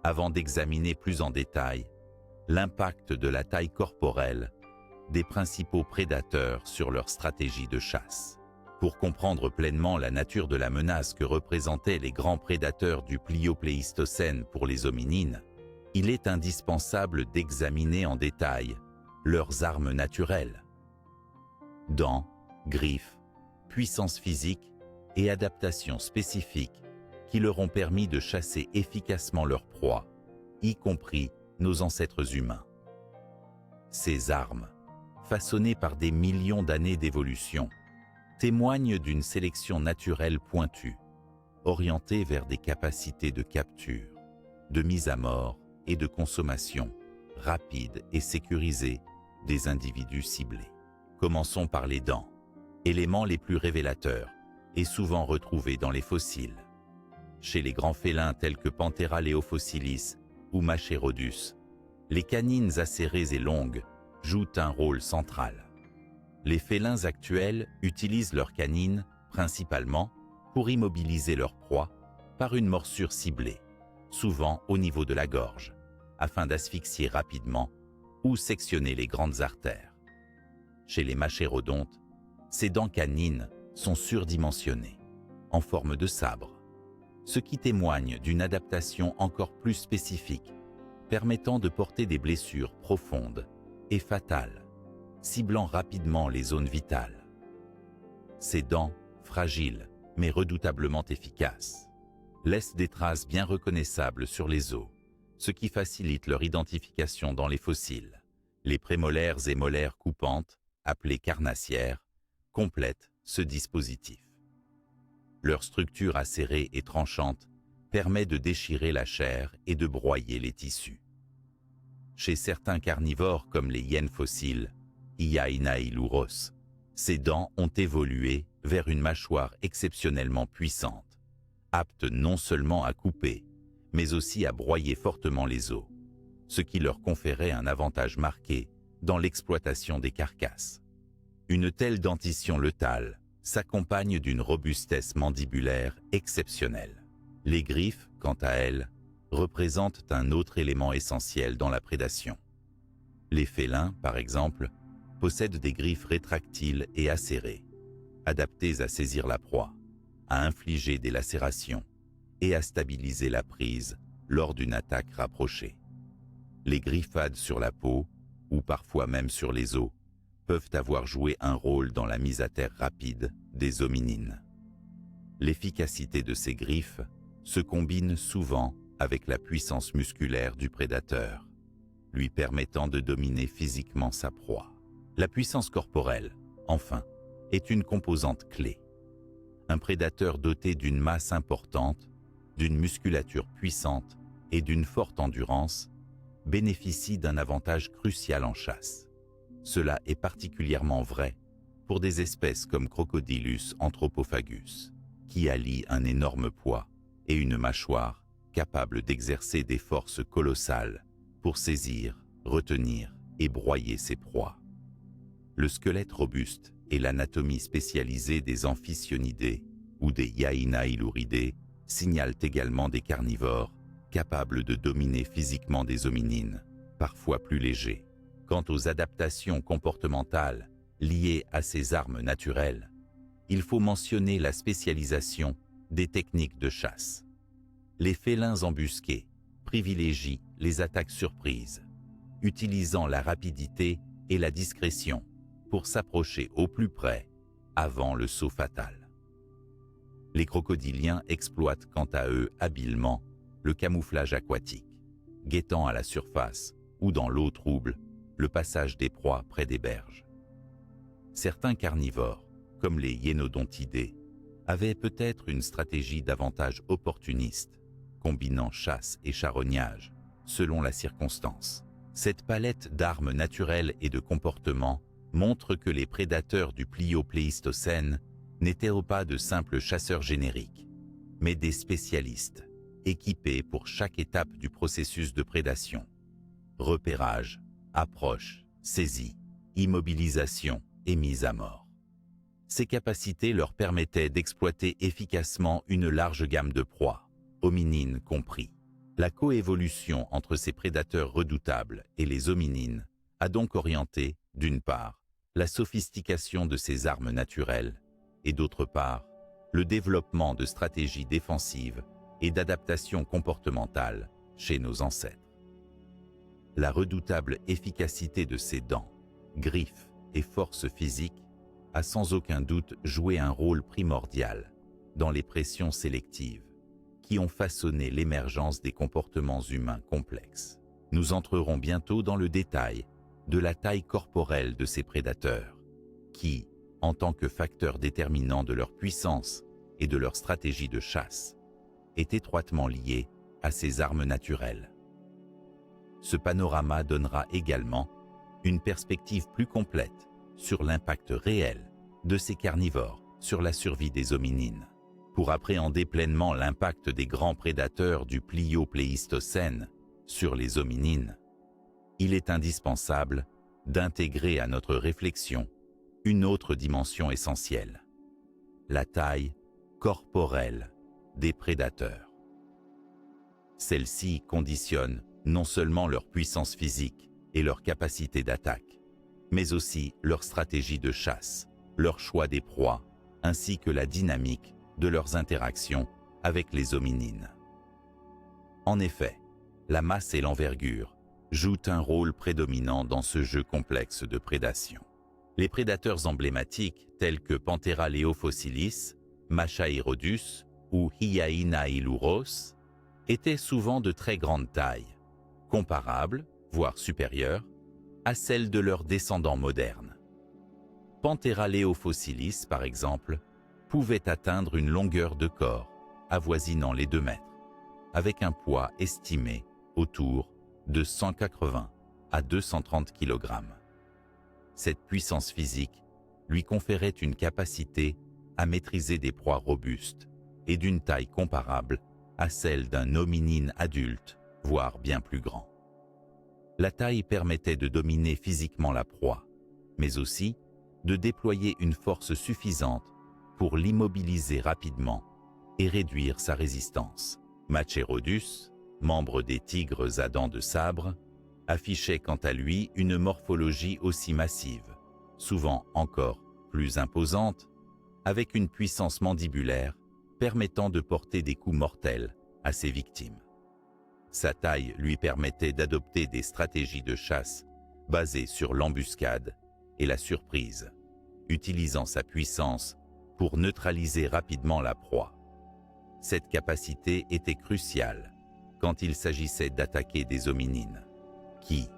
avant d'examiner plus en détail l'impact de la taille corporelle des principaux prédateurs sur leur stratégie de chasse. Pour comprendre pleinement la nature de la menace que représentaient les grands prédateurs du Pliopléistocène pour les hominines, il est indispensable d'examiner en détail leurs armes naturelles. Dents, griffes, puissance physique et adaptations spécifiques qui leur ont permis de chasser efficacement leurs proies, y compris nos ancêtres humains. Ces armes, façonnées par des millions d'années d'évolution, témoignent d'une sélection naturelle pointue, orientée vers des capacités de capture, de mise à mort et de consommation rapide et sécurisée des individus ciblés. Commençons par les dents, éléments les plus révélateurs et souvent retrouvés dans les fossiles. Chez les grands félins tels que Panthera leofossilis ou Machairodus, les canines acérées et longues jouent un rôle central. Les félins actuels utilisent leurs canines principalement pour immobiliser leur proie par une morsure ciblée, souvent au niveau de la gorge, afin d'asphyxier rapidement ou sectionner les grandes artères. Chez les machairodontes, ces dents canines sont surdimensionnées, en forme de sabre, ce qui témoigne d'une adaptation encore plus spécifique, permettant de porter des blessures profondes et fatales, ciblant rapidement les zones vitales. Ces dents, fragiles mais redoutablement efficaces, laissent des traces bien reconnaissables sur les os, ce qui facilite leur identification dans les fossiles. Les prémolaires et molaires coupantes, appelées carnassières, complètent ce dispositif. Leur structure acérée et tranchante permet de déchirer la chair et de broyer les tissus. Chez certains carnivores comme les hyènes fossiles, Hyaenailouros, ces dents ont évolué vers une mâchoire exceptionnellement puissante, apte non seulement à couper, mais aussi à broyer fortement les os, ce qui leur conférait un avantage marqué dans l'exploitation des carcasses. Une telle dentition létale s'accompagne d'une robustesse mandibulaire exceptionnelle. Les griffes, quant à elles, représentent un autre élément essentiel dans la prédation. Les félins, par exemple, possèdent des griffes rétractiles et acérées, adaptées à saisir la proie, à infliger des lacérations et à stabiliser la prise lors d'une attaque rapprochée. Les griffades sur la peau, ou parfois même sur les os, peuvent avoir joué un rôle dans la mise à terre rapide des hominines. L'efficacité de ces griffes se combine souvent avec la puissance musculaire du prédateur, lui permettant de dominer physiquement sa proie. La puissance corporelle, enfin, est une composante clé. Un prédateur doté d'une masse importante, d'une musculature puissante et d'une forte endurance bénéficie d'un avantage crucial en chasse. Cela est particulièrement vrai pour des espèces comme Crocodylus anthropophagus, qui allient un énorme poids et une mâchoire capable d'exercer des forces colossales pour saisir, retenir et broyer ses proies. Le squelette robuste et l'anatomie spécialisée des amphissionidés ou des Hyainaeluridés signalent également des carnivores capables de dominer physiquement des hominines, parfois plus légers. Quant aux adaptations comportementales liées à ces armes naturelles, il faut mentionner la spécialisation des techniques de chasse. Les félins embusqués privilégient les attaques surprises, utilisant la rapidité et la discrétion pour s'approcher au plus près avant le saut fatal. Les crocodiliens exploitent quant à eux habilement le camouflage aquatique, guettant à la surface ou dans l'eau trouble le passage des proies près des berges. Certains carnivores, comme les hyénodontidés, avaient peut-être une stratégie davantage opportuniste, combinant chasse et charognage, selon la circonstance. Cette palette d'armes naturelles et de comportements montre que les prédateurs du Pliopléistocène n'étaient pas de simples chasseurs génériques, mais des spécialistes, équipés pour chaque étape du processus de prédation. Repérage, approche, saisie, immobilisation et mise à mort. Ces capacités leur permettaient d'exploiter efficacement une large gamme de proies, hominines compris. La coévolution entre ces prédateurs redoutables et les hominines a donc orienté, d'une part, la sophistication de ces armes naturelles et d'autre part, le développement de stratégies défensives et d'adaptation comportementale chez nos ancêtres. La redoutable efficacité de ces dents, griffes et forces physiques a sans aucun doute joué un rôle primordial dans les pressions sélectives qui ont façonné l'émergence des comportements humains complexes. Nous entrerons bientôt dans le détail de la taille corporelle de ces prédateurs, qui, en tant que facteur déterminant de leur puissance et de leur stratégie de chasse, est étroitement liée à ces armes naturelles. Ce panorama donnera également une perspective plus complète sur l'impact réel de ces carnivores sur la survie des hominines. Pour appréhender pleinement l'impact des grands prédateurs du Pliopléistocène sur les hominines, il est indispensable d'intégrer à notre réflexion une autre dimension essentielle, la taille corporelle des prédateurs. Celle-ci conditionne non seulement leur puissance physique et leur capacité d'attaque, mais aussi leur stratégie de chasse, leur choix des proies, ainsi que la dynamique de leurs interactions avec les hominines. En effet, la masse et l'envergure jouent un rôle prédominant dans ce jeu complexe de prédation. Les prédateurs emblématiques tels que Panthera leofossilis, Machairodus ou Hyainaeluros étaient souvent de très grande taille, comparables, voire supérieures, à celles de leurs descendants modernes. Panthera leofossilis, par exemple, pouvait atteindre une longueur de corps avoisinant les 2 mètres, avec un poids estimé autour de 180 à 230 kg. Cette puissance physique lui conférait une capacité à maîtriser des proies robustes et d'une taille comparable à celle d'un hominine adulte, voire bien plus grand. La taille permettait de dominer physiquement la proie, mais aussi de déployer une force suffisante pour l'immobiliser rapidement et réduire sa résistance. Machairodus, membre des tigres à dents de sabre, affichait quant à lui une morphologie aussi massive, souvent encore plus imposante, avec une puissance mandibulaire permettant de porter des coups mortels à ses victimes. Sa taille lui permettait d'adopter des stratégies de chasse basées sur l'embuscade et la surprise, utilisant sa puissance pour neutraliser rapidement la proie. Cette capacité était cruciale quand il s'agissait d'attaquer des hominines, qui,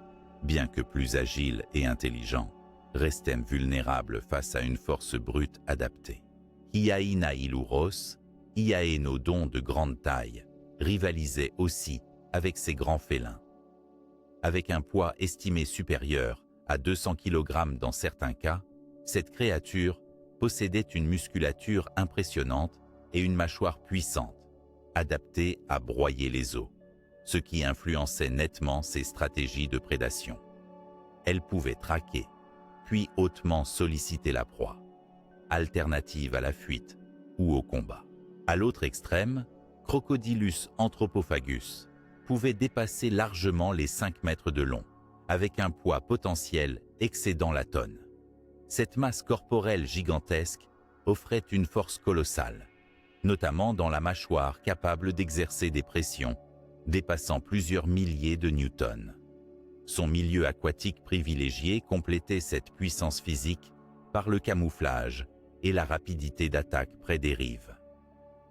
bien que plus agiles et intelligents, restaient vulnérables face à une force brute adaptée. Hiaïnaïlouros, Hiaénodon de grande taille, rivalisait aussi avec ces grands félins. Avec un poids estimé supérieur à 200 kg dans certains cas, cette créature possédait une musculature impressionnante et une mâchoire puissante, adaptée à broyer les os, ce qui influençait nettement ses stratégies de prédation. Elle pouvait traquer, puis hautement solliciter la proie, alternative à la fuite ou au combat. À l'autre extrême, Crocodylus anthropophagus pouvait dépasser largement les 5 mètres de long, avec un poids potentiel excédant la tonne. Cette masse corporelle gigantesque offrait une force colossale, notamment dans la mâchoire capable d'exercer des pressions dépassant plusieurs milliers de newtons. Son milieu aquatique privilégié complétait cette puissance physique par le camouflage et la rapidité d'attaque près des rives.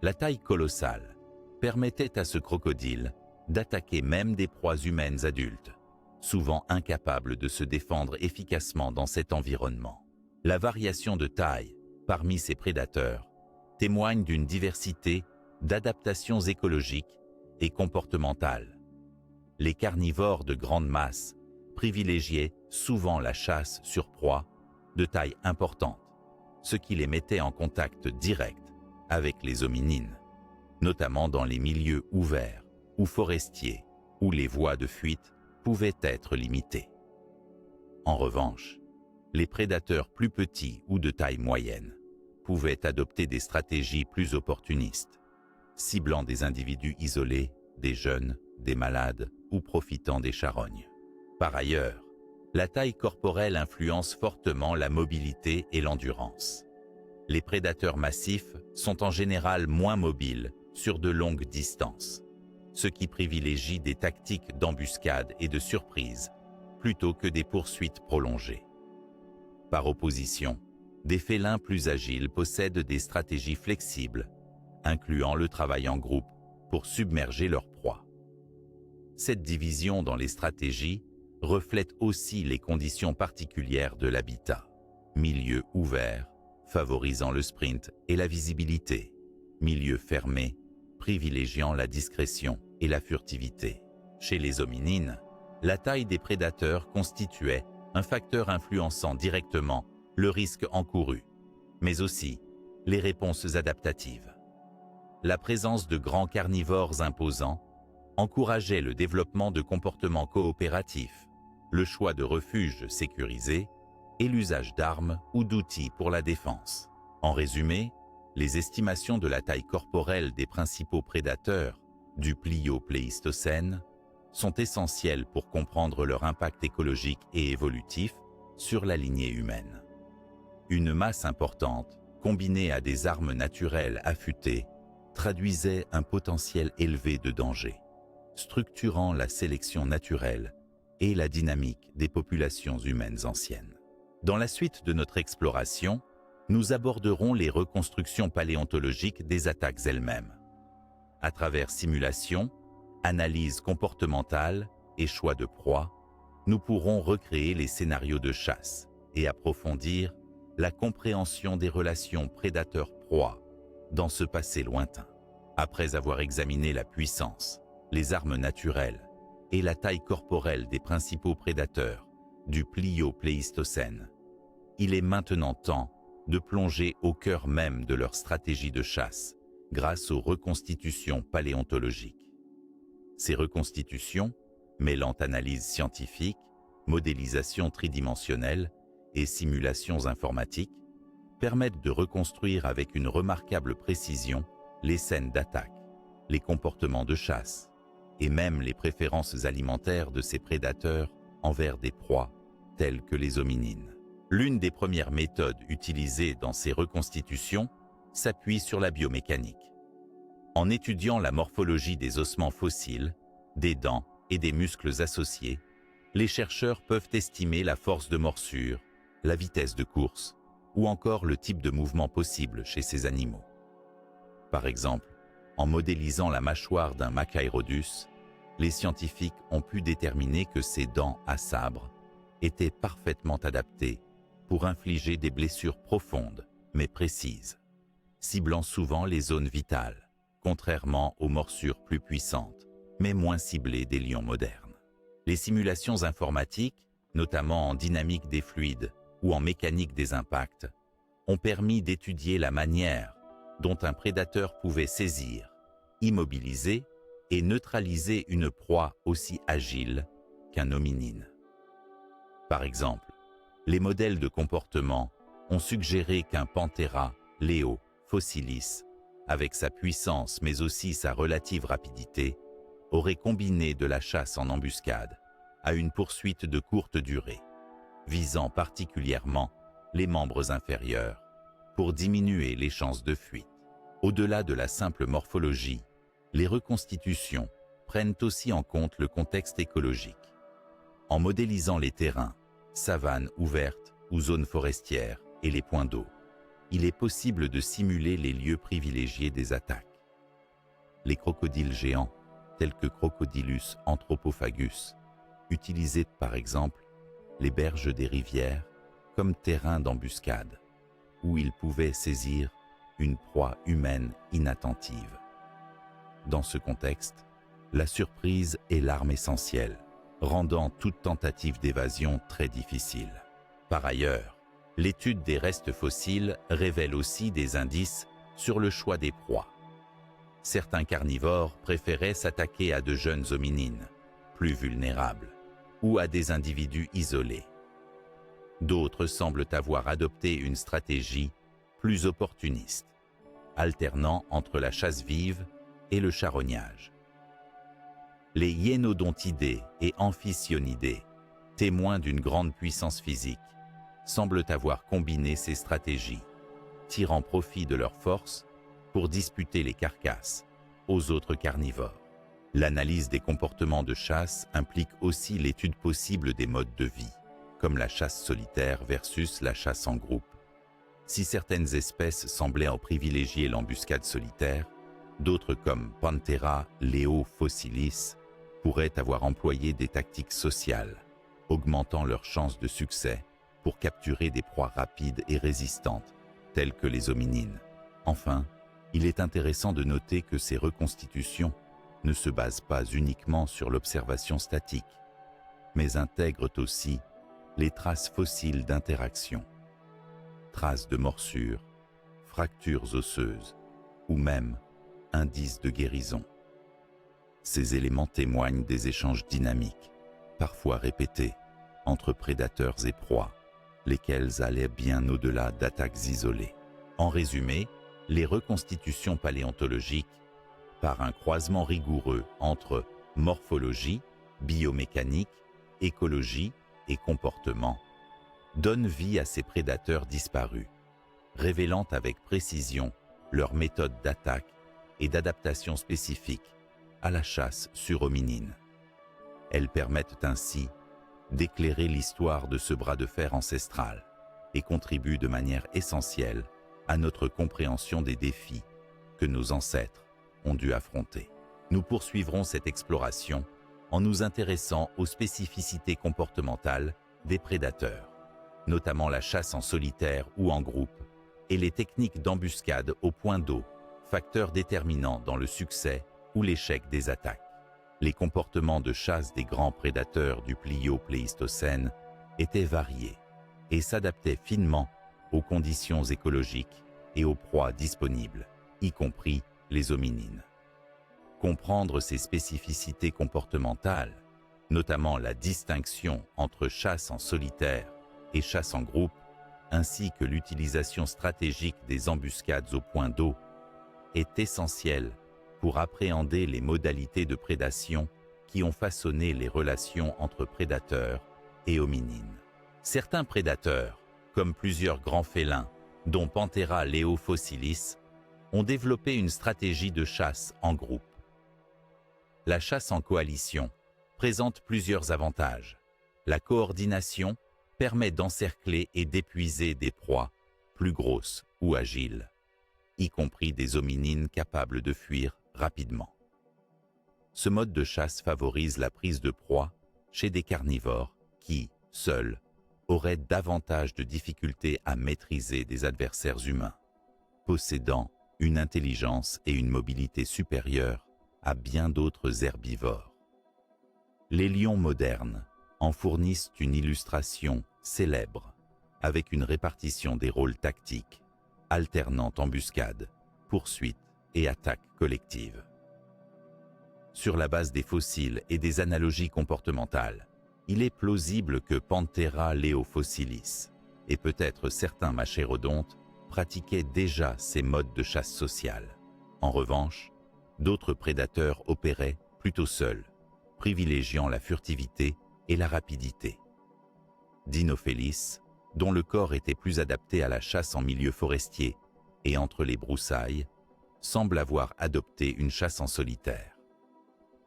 La taille colossale permettait à ce crocodile d'attaquer même des proies humaines adultes, souvent incapables de se défendre efficacement dans cet environnement. La variation de taille parmi ces prédateurs témoigne d'une diversité d'adaptations écologiques et comportementales. Les carnivores de grande masse privilégiaient souvent la chasse sur proie de taille importante, ce qui les mettait en contact direct avec les hominines, notamment dans les milieux ouverts ou forestiers, où les voies de fuite pouvaient être limitées. En revanche, les prédateurs plus petits ou de taille moyenne pouvaient adopter des stratégies plus opportunistes, ciblant des individus isolés, des jeunes, des malades ou profitant des charognes. Par ailleurs, la taille corporelle influence fortement la mobilité et l'endurance. Les prédateurs massifs sont en général moins mobiles sur de longues distances, ce qui privilégie des tactiques d'embuscade et de surprise plutôt que des poursuites prolongées. Par opposition, des félins plus agiles possèdent des stratégies flexibles, incluant le travail en groupe pour submerger leur proie. Cette division dans les stratégies reflète aussi les conditions particulières de l'habitat. Milieu ouvert, favorisant le sprint et la visibilité. Milieu fermé, privilégiant la discrétion et la furtivité. Chez les hominines, la taille des prédateurs constituait un facteur influençant directement le risque encouru, mais aussi les réponses adaptatives. La présence de grands carnivores imposants encourageait le développement de comportements coopératifs, le choix de refuges sécurisés et l'usage d'armes ou d'outils pour la défense. En résumé, les estimations de la taille corporelle des principaux prédateurs du Plio-Pléistocène sont essentielles pour comprendre leur impact écologique et évolutif sur la lignée humaine. Une masse importante, combinée à des armes naturelles affûtées, traduisait un potentiel élevé de danger, structurant la sélection naturelle et la dynamique des populations humaines anciennes. Dans la suite de notre exploration, nous aborderons les reconstructions paléontologiques des attaques elles-mêmes. À travers simulation, analyse comportementale et choix de proie, nous pourrons recréer les scénarios de chasse et approfondir la compréhension des relations prédateur-proie dans ce passé lointain. Après avoir examiné la puissance, les armes naturelles et la taille corporelle des principaux prédateurs du Plio-Pléistocène, il est maintenant temps de plonger au cœur même de leur stratégie de chasse grâce aux reconstitutions paléontologiques. Ces reconstitutions, mêlant analyse scientifique, modélisation tridimensionnelle et simulations informatiques, permettent de reconstruire avec une remarquable précision les scènes d'attaque, les comportements de chasse et même les préférences alimentaires de ces prédateurs envers des proies telles que les hominines. L'une des premières méthodes utilisées dans ces reconstitutions s'appuie sur la biomécanique. En étudiant la morphologie des ossements fossiles, des dents et des muscles associés, les chercheurs peuvent estimer la force de morsure, la vitesse de course ou encore le type de mouvement possible chez ces animaux. Par exemple, en modélisant la mâchoire d'un Machairodus, les scientifiques ont pu déterminer que ses dents à sabre étaient parfaitement adaptées pour infliger des blessures profondes mais précises, ciblant souvent les zones vitales, contrairement aux morsures plus puissantes mais moins ciblées des lions modernes. Les simulations informatiques, notamment en dynamique des fluides ou en mécanique des impacts, ont permis d'étudier la manière dont un prédateur pouvait saisir, immobiliser et neutraliser une proie aussi agile qu'un hominine. Par exemple, les modèles de comportement ont suggéré qu'un Panthera leo fossilis, avec sa puissance mais aussi sa relative rapidité, aurait combiné de la chasse en embuscade à une poursuite de courte durée, visant particulièrement les membres inférieurs pour diminuer les chances de fuite. Au-delà de la simple morphologie, les reconstitutions prennent aussi en compte le contexte écologique. En modélisant les terrains, savanes ouvertes ou zones forestières et les points d'eau, il est possible de simuler les lieux privilégiés des attaques. Les crocodiles géants, tels que Crocodylus anthropophagus, utilisaient par exemple les berges des rivières comme terrain d'embuscade, où ils pouvaient saisir une proie humaine inattentive. Dans ce contexte, la surprise est l'arme essentielle, rendant toute tentative d'évasion très difficile. Par ailleurs, l'étude des restes fossiles révèle aussi des indices sur le choix des proies. Certains carnivores préféraient s'attaquer à de jeunes hominines, plus vulnérables, ou à des individus isolés. D'autres semblent avoir adopté une stratégie plus opportuniste, alternant entre la chasse vive et le charognage. Les hyénodontidés et amphicyonidés, témoins d'une grande puissance physique, semblent avoir combiné ces stratégies, tirant profit de leur force pour disputer les carcasses aux autres carnivores. L'analyse des comportements de chasse implique aussi l'étude possible des modes de vie, comme la chasse solitaire versus la chasse en groupe. Si certaines espèces semblaient en privilégier l'embuscade solitaire, d'autres comme Panthera leo fossilis pourraient avoir employé des tactiques sociales, augmentant leurs chances de succès pour capturer des proies rapides et résistantes, telles que les hominines. Enfin, il est intéressant de noter que ces reconstitutions ne se basent pas uniquement sur l'observation statique, mais intègrent aussi les traces fossiles d'interaction, traces de morsures, fractures osseuses ou même indices de guérison. Ces éléments témoignent des échanges dynamiques, parfois répétés, entre prédateurs et proies, lesquels allaient bien au-delà d'attaques isolées. En résumé, les reconstitutions paléontologiques, par un croisement rigoureux entre morphologie, biomécanique, écologie et comportement, donnent vie à ces prédateurs disparus, révélant avec précision leurs méthodes d'attaque et d'adaptation spécifiques à la chasse sur hominines. Elles permettent ainsi d'éclairer l'histoire de ce bras de fer ancestral et contribuent de manière essentielle à notre compréhension des défis que nos ancêtres ont dû affronter. Nous poursuivrons cette exploration en nous intéressant aux spécificités comportementales des prédateurs, notamment la chasse en solitaire ou en groupe, et les techniques d'embuscade au point d'eau, facteurs déterminants dans le succès ou l'échec des attaques. Les comportements de chasse des grands prédateurs du Plio-Pléistocène étaient variés et s'adaptaient finement aux conditions écologiques et aux proies disponibles, y compris les hominines. Comprendre ces spécificités comportementales, notamment la distinction entre chasse en solitaire et chasse en groupe, ainsi que l'utilisation stratégique des embuscades au point d'eau, est essentiel pour appréhender les modalités de prédation qui ont façonné les relations entre prédateurs et hominines. Certains prédateurs, comme plusieurs grands félins, dont Panthera leo-fossilis, ont développé une stratégie de chasse en groupe. La chasse en coalition présente plusieurs avantages. La coordination permet d'encercler et d'épuiser des proies plus grosses ou agiles, y compris des hominines capables de fuir rapidement. Ce mode de chasse favorise la prise de proie chez des carnivores qui, seuls, auraient davantage de difficultés à maîtriser des adversaires humains, possédant une intelligence et une mobilité supérieures à bien d'autres herbivores. Les lions modernes en fournissent une illustration célèbre, avec une répartition des rôles tactiques, alternant embuscade, poursuite et attaque collective. Sur la base des fossiles et des analogies comportementales, il est plausible que Panthera leo-fossilis et peut-être certains machérodontes pratiquaient déjà ces modes de chasse sociale. En revanche, d'autres prédateurs opéraient plutôt seuls, privilégiant la furtivité et la rapidité. Dinophélis, dont le corps était plus adapté à la chasse en milieu forestier et entre les broussailles, semble avoir adopté une chasse en solitaire.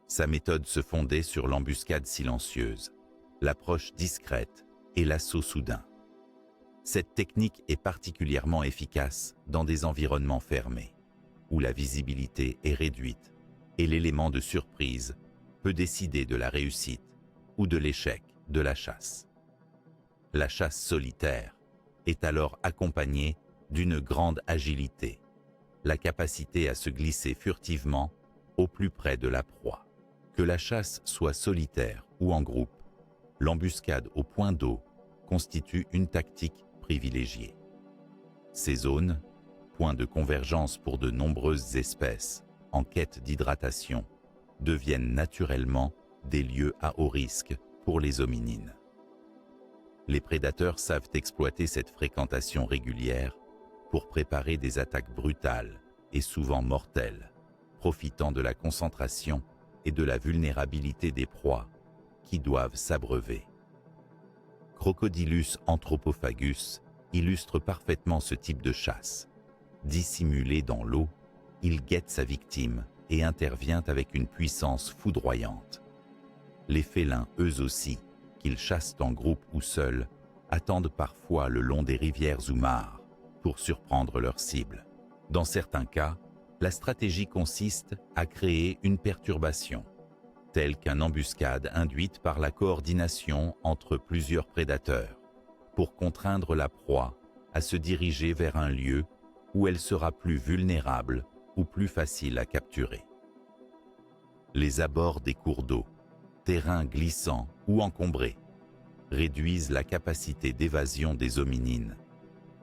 Sa méthode se fondait sur l'embuscade silencieuse, l'approche discrète et l'assaut soudain. Cette technique est particulièrement efficace dans des environnements fermés, où la visibilité est réduite et l'élément de surprise peut décider de la réussite ou de l'échec de la chasse. La chasse solitaire est alors accompagnée d'une grande agilité, la capacité à se glisser furtivement au plus près de la proie. Que la chasse soit solitaire ou en groupe, l'embuscade au point d'eau constitue une tactique privilégiée. Ces zones, points de convergence pour de nombreuses espèces en quête d'hydratation, deviennent naturellement des lieux à haut risque pour les hominines. Les prédateurs savent exploiter cette fréquentation régulière pour préparer des attaques brutales et souvent mortelles, profitant de la concentration et de la vulnérabilité des proies qui doivent s'abreuver. Crocodylus anthropophagus illustre parfaitement ce type de chasse. Dissimulé dans l'eau, il guette sa victime et intervient avec une puissance foudroyante. Les félins, eux aussi, qu'ils chassent en groupe ou seuls, attendent parfois le long des rivières ou mares pour surprendre leur cible. Dans certains cas, la stratégie consiste à créer une perturbation, telle qu'une embuscade induite par la coordination entre plusieurs prédateurs, pour contraindre la proie à se diriger vers un lieu où elle sera plus vulnérable ou plus facile à capturer. Les abords des cours d'eau, terrains glissants ou encombrés, réduisent la capacité d'évasion des hominines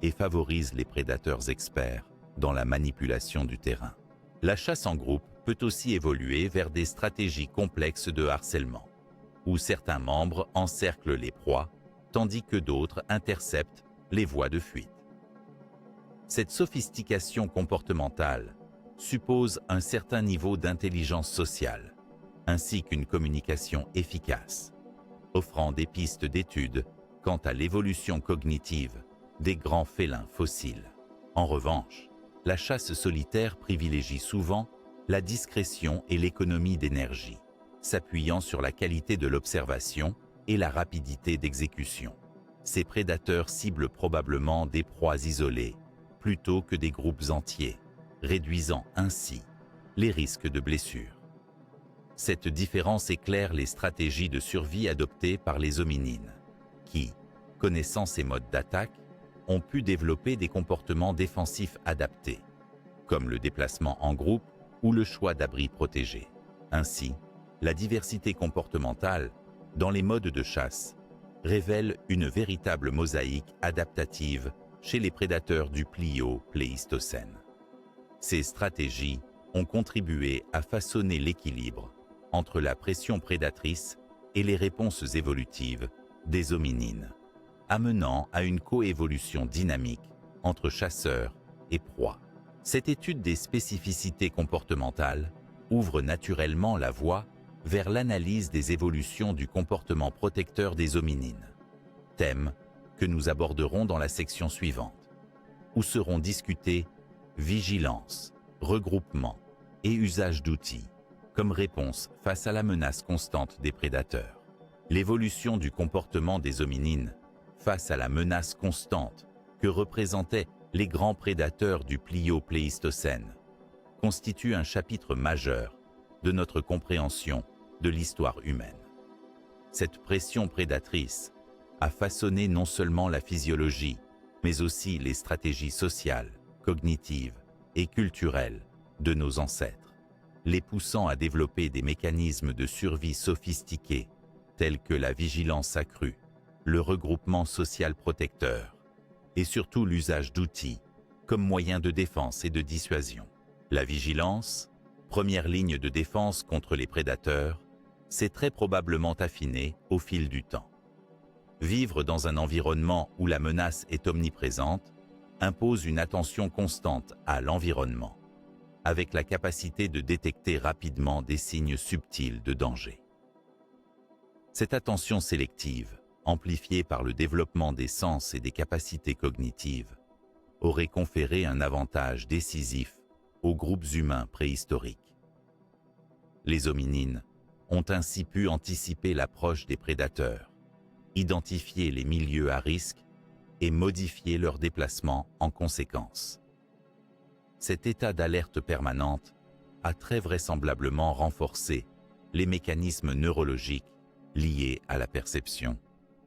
et favorisent les prédateurs experts dans la manipulation du terrain. La chasse en groupe peut aussi évoluer vers des stratégies complexes de harcèlement, où certains membres encerclent les proies, tandis que d'autres interceptent les voies de fuite. Cette sophistication comportementale suppose un certain niveau d'intelligence sociale, ainsi qu'une communication efficace, offrant des pistes d'études quant à l'évolution cognitive des grands félins fossiles. En revanche, la chasse solitaire privilégie souvent la discrétion et l'économie d'énergie, s'appuyant sur la qualité de l'observation et la rapidité d'exécution. Ces prédateurs ciblent probablement des proies isolées plutôt que des groupes entiers, réduisant ainsi les risques de blessures. Cette différence éclaire les stratégies de survie adoptées par les hominines, qui, connaissant ces modes d'attaque, ont pu développer des comportements défensifs adaptés, comme le déplacement en groupe ou le choix d'abris protégés. Ainsi, la diversité comportementale dans les modes de chasse révèle une véritable mosaïque adaptative chez les prédateurs du Plio-Pléistocène. Ces stratégies ont contribué à façonner l'équilibre entre la pression prédatrice et les réponses évolutives des hominines, amenant à une coévolution dynamique entre chasseurs et proies. Cette étude des spécificités comportementales ouvre naturellement la voie vers l'analyse des évolutions du comportement protecteur des hominines, thème que nous aborderons dans la section suivante, où seront discutés vigilance, regroupement et usage d'outils comme réponse face à la menace constante des prédateurs. L'évolution du comportement des hominines face à la menace constante que représentaient les grands prédateurs du Plio-Pléistocène constitue un chapitre majeur de notre compréhension de l'histoire humaine. Cette pression prédatrice a façonné non seulement la physiologie, mais aussi les stratégies sociales, cognitives et culturelles de nos ancêtres, les poussant à développer des mécanismes de survie sophistiqués tels que la vigilance accrue, le regroupement social protecteur et surtout l'usage d'outils comme moyen de défense et de dissuasion. La vigilance, première ligne de défense contre les prédateurs, s'est très probablement affinée au fil du temps. Vivre dans un environnement où la menace est omniprésente impose une attention constante à l'environnement, avec la capacité de détecter rapidement des signes subtils de danger. Cette attention sélective, amplifiée par le développement des sens et des capacités cognitives, aurait conféré un avantage décisif aux groupes humains préhistoriques. Les hominines ont ainsi pu anticiper l'approche des prédateurs, identifier les milieux à risque et modifier leurs déplacements en conséquence. Cet état d'alerte permanente a très vraisemblablement renforcé les mécanismes neurologiques liés à la perception,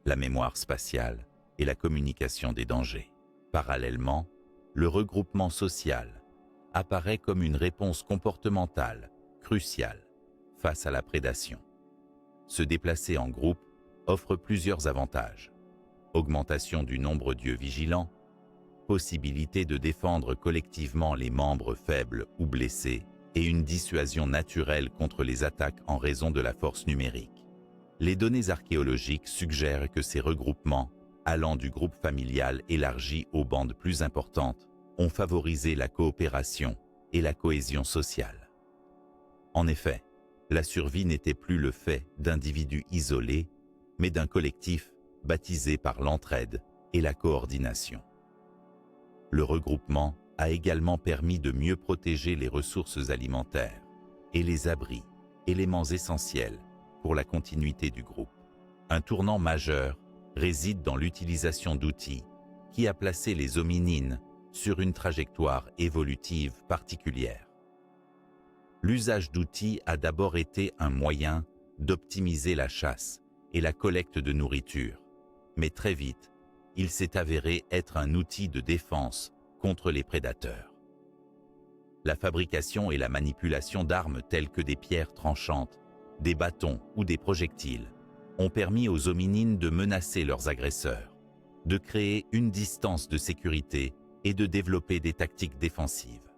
la mémoire spatiale et la communication des dangers. Parallèlement, le regroupement social apparaît comme une réponse comportementale cruciale face à la prédation. Se déplacer en groupe offre plusieurs avantages. Augmentation du nombre d'yeux vigilants, possibilité de défendre collectivement les membres faibles ou blessés et une dissuasion naturelle contre les attaques en raison de la force numérique. Les données archéologiques suggèrent que ces regroupements, allant du groupe familial élargi aux bandes plus importantes, ont favorisé la coopération et la cohésion sociale. En effet, la survie n'était plus le fait d'individus isolés, mais d'un collectif baptisé par l'entraide et la coordination. Le regroupement a également permis de mieux protéger les ressources alimentaires et les abris, éléments essentiels pour la continuité du groupe. Un tournant majeur réside dans l'utilisation d'outils qui a placé les hominines sur une trajectoire évolutive particulière. L'usage d'outils a d'abord été un moyen d'optimiser la chasse et la collecte de nourriture, mais très vite, il s'est avéré être un outil de défense contre les prédateurs. La fabrication et la manipulation d'armes telles que des pierres tranchantes, des bâtons ou des projectiles ont permis aux hominines de menacer leurs agresseurs, de créer une distance de sécurité et de développer des tactiques défensives.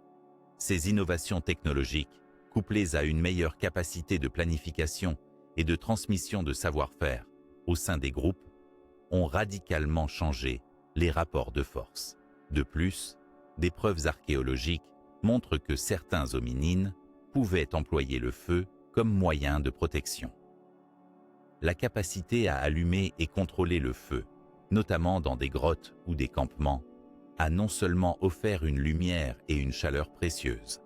Ces innovations technologiques, couplées à une meilleure capacité de planification et de transmission de savoir-faire au sein des groupes, ont radicalement changé les rapports de force. De plus, des preuves archéologiques montrent que certains hominines pouvaient employer le feu comme moyen de protection. La capacité à allumer et contrôler le feu, notamment dans des grottes ou des campements, a non seulement offert une lumière et une chaleur précieuses,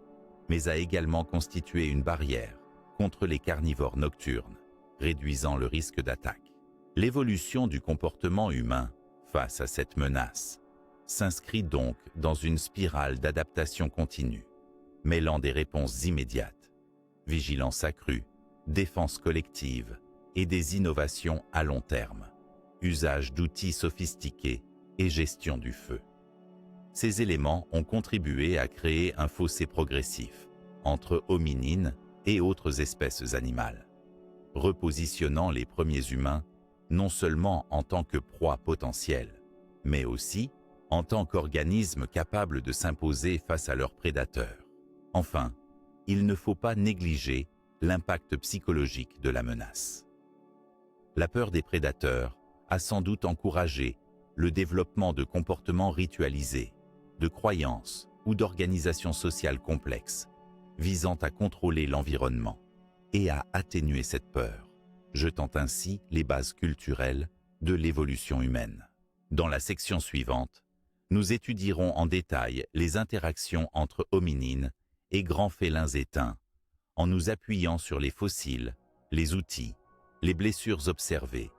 mais a également constitué une barrière contre les carnivores nocturnes, réduisant le risque d'attaque. L'évolution du comportement humain face à cette menace s'inscrit donc dans une spirale d'adaptation continue, mêlant des réponses immédiates, vigilance accrue, défense collective et des innovations à long terme, usage d'outils sophistiqués et gestion du feu. Ces éléments ont contribué à créer un fossé progressif entre hominines et autres espèces animales, repositionnant les premiers humains non seulement en tant que proie potentielle, mais aussi en tant qu'organismes capables de s'imposer face à leurs prédateurs. Enfin, il ne faut pas négliger l'impact psychologique de la menace. La peur des prédateurs a sans doute encouragé le développement de comportements ritualisés, de croyances ou d'organisations sociales complexes, visant à contrôler l'environnement et à atténuer cette peur, jetant ainsi les bases culturelles de l'évolution humaine. Dans la section suivante, nous étudierons en détail les interactions entre hominines et grands félins éteints, en nous appuyant sur les fossiles, les outils, les blessures observées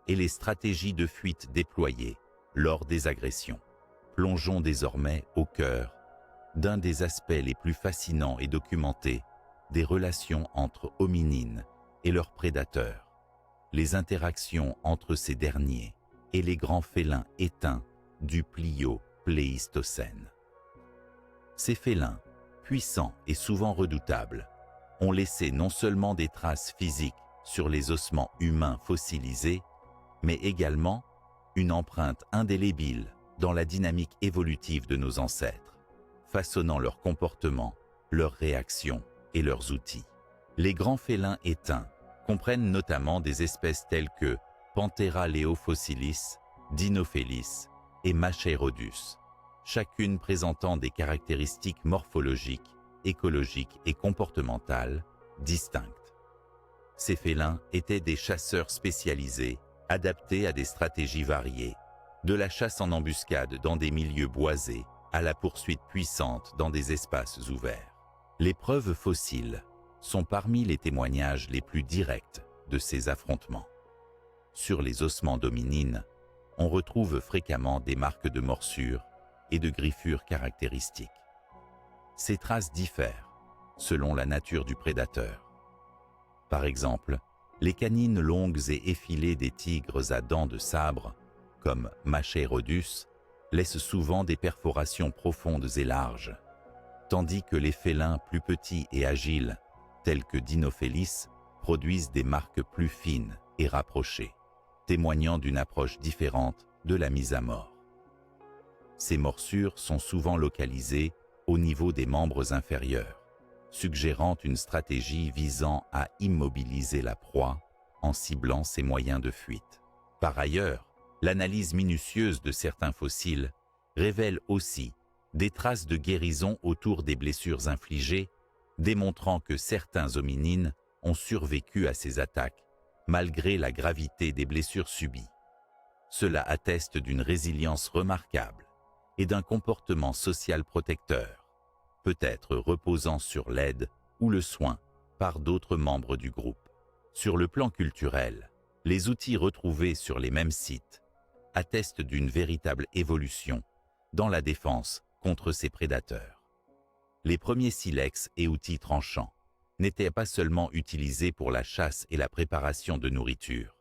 et les stratégies de fuite déployées lors des agressions. Plongeons désormais au cœur d'un des aspects les plus fascinants et documentés des relations entre hominines et leurs prédateurs, les interactions entre ces derniers et les grands félins éteints du Plio-Pléistocène. Ces félins, puissants et souvent redoutables, ont laissé non seulement des traces physiques sur les ossements humains fossilisés, mais également une empreinte indélébile dans la dynamique évolutive de nos ancêtres, façonnant leur comportement, leurs réactions et leurs outils. Les grands félins éteints comprennent notamment des espèces telles que Panthera leofossilis, Dinophélis et Machairodus, chacune présentant des caractéristiques morphologiques, écologiques et comportementales distinctes. Ces félins étaient des chasseurs spécialisés, adaptés à des stratégies variées, de la chasse en embuscade dans des milieux boisés à la poursuite puissante dans des espaces ouverts. Les preuves fossiles sont parmi les témoignages les plus directs de ces affrontements. Sur les ossements d'hominines, on retrouve fréquemment des marques de morsures et de griffures caractéristiques. Ces traces diffèrent selon la nature du prédateur. Par exemple, les canines longues et effilées des tigres à dents de sabre, comme Machairodus, laissent souvent des perforations profondes et larges, tandis que les félins plus petits et agiles, tels que Dinophélis, produisent des marques plus fines et rapprochées, témoignant d'une approche différente de la mise à mort. Ces morsures sont souvent localisées au niveau des membres inférieurs, suggérant une stratégie visant à immobiliser la proie en ciblant ses moyens de fuite. Par ailleurs, l'analyse minutieuse de certains fossiles révèle aussi des traces de guérison autour des blessures infligées, démontrant que certains hominines ont survécu à ces attaques, malgré la gravité des blessures subies. Cela atteste d'une résilience remarquable et d'un comportement social protecteur, peut-être reposant sur l'aide ou le soin par d'autres membres du groupe. Sur le plan culturel, les outils retrouvés sur les mêmes sites attestent d'une véritable évolution dans la défense contre ces prédateurs. Les premiers silex et outils tranchants n'étaient pas seulement utilisés pour la chasse et la préparation de nourriture,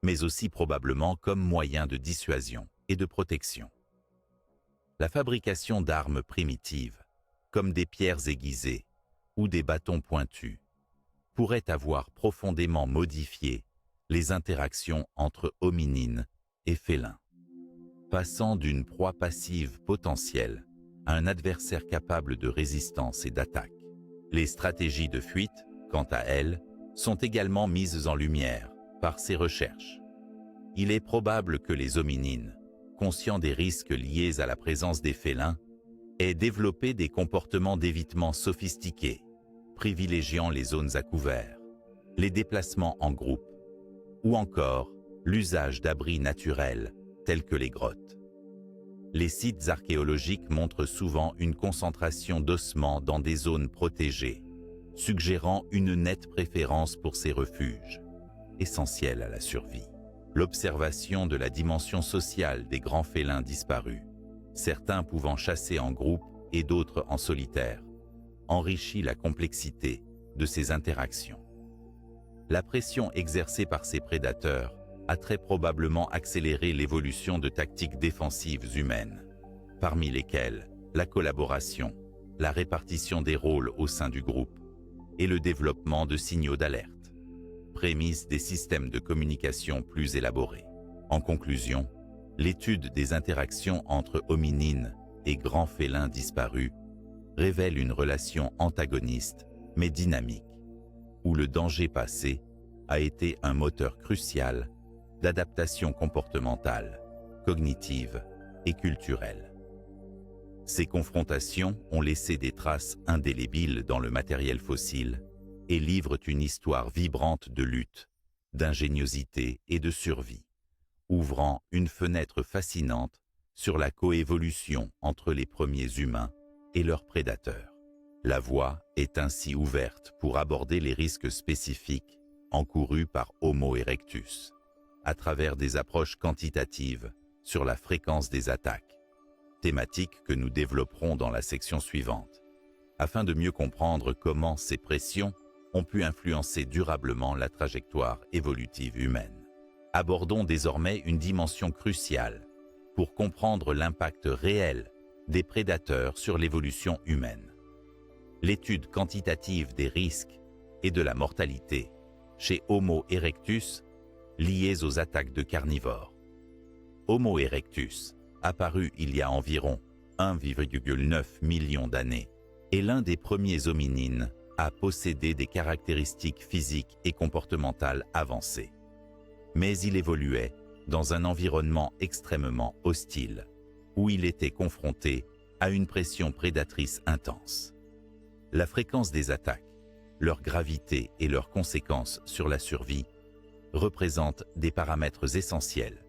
mais aussi probablement comme moyen de dissuasion et de protection. La fabrication d'armes primitives, comme des pierres aiguisées ou des bâtons pointus, pourrait avoir profondément modifié les interactions entre hominines et félins, passant d'une proie passive potentielle à un adversaire capable de résistance et d'attaque. Les stratégies de fuite, quant à elles, sont également mises en lumière par ces recherches. Il est probable que les hominines, conscients des risques liés à la présence des félins, aient développé des comportements d'évitement sophistiqués, privilégiant les zones à couvert, les déplacements en groupe, ou encore l'usage d'abris naturels tels que les grottes. Les sites archéologiques montrent souvent une concentration d'ossements dans des zones protégées, suggérant une nette préférence pour ces refuges, essentiels à la survie. L'observation de la dimension sociale des grands félins disparus, certains pouvant chasser en groupe et d'autres en solitaire, enrichit la complexité de ces interactions. La pression exercée par ces prédateurs a très probablement accéléré l'évolution de tactiques défensives humaines, parmi lesquelles la collaboration, la répartition des rôles au sein du groupe et le développement de signaux d'alerte, prémices des systèmes de communication plus élaborés. En conclusion, l'étude des interactions entre hominines et grands félins disparus révèle une relation antagoniste mais dynamique, où le danger passé a été un moteur crucial d'adaptation comportementale, cognitive et culturelle. Ces confrontations ont laissé des traces indélébiles dans le matériel fossile et livrent une histoire vibrante de lutte, d'ingéniosité et de survie, ouvrant une fenêtre fascinante sur la coévolution entre les premiers humains et leurs prédateurs. La voie est ainsi ouverte pour aborder les risques spécifiques encourus par Homo erectus, à travers des approches quantitatives sur la fréquence des attaques, thématique que nous développerons dans la section suivante, afin de mieux comprendre comment ces pressions ont pu influencer durablement la trajectoire évolutive humaine. Abordons désormais une dimension cruciale pour comprendre l'impact réel des prédateurs sur l'évolution humaine. L'étude quantitative des risques et de la mortalité chez Homo erectus liés aux attaques de carnivores. Homo erectus, apparu il y a environ 1,9 million d'années, est l'un des premiers hominines à posséder des caractéristiques physiques et comportementales avancées. Mais il évoluait dans un environnement extrêmement hostile, où il était confronté à une pression prédatrice intense. La fréquence des attaques, leur gravité et leurs conséquences sur la survie représentent des paramètres essentiels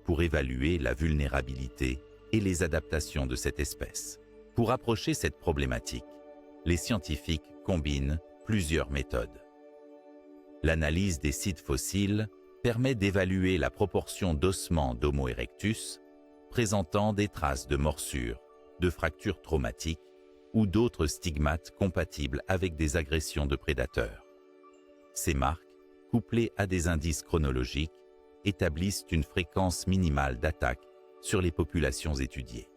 pour évaluer la vulnérabilité et les adaptations de cette espèce. Pour approcher cette problématique, les scientifiques combinent plusieurs méthodes. L'analyse des sites fossiles permet d'évaluer la proportion d'ossements d'Homo erectus présentant des traces de morsures, de fractures traumatiques ou d'autres stigmates compatibles avec des agressions de prédateurs. Ces marques, couplées à des indices chronologiques, établissent une fréquence minimale d'attaque sur les populations étudiées.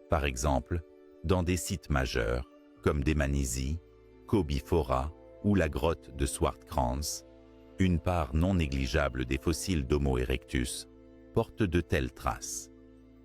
Par exemple, dans des sites majeurs comme Dmanisi, Kobifora ou la grotte de Swartkrans, une part non négligeable des fossiles d'Homo erectus porte de telles traces,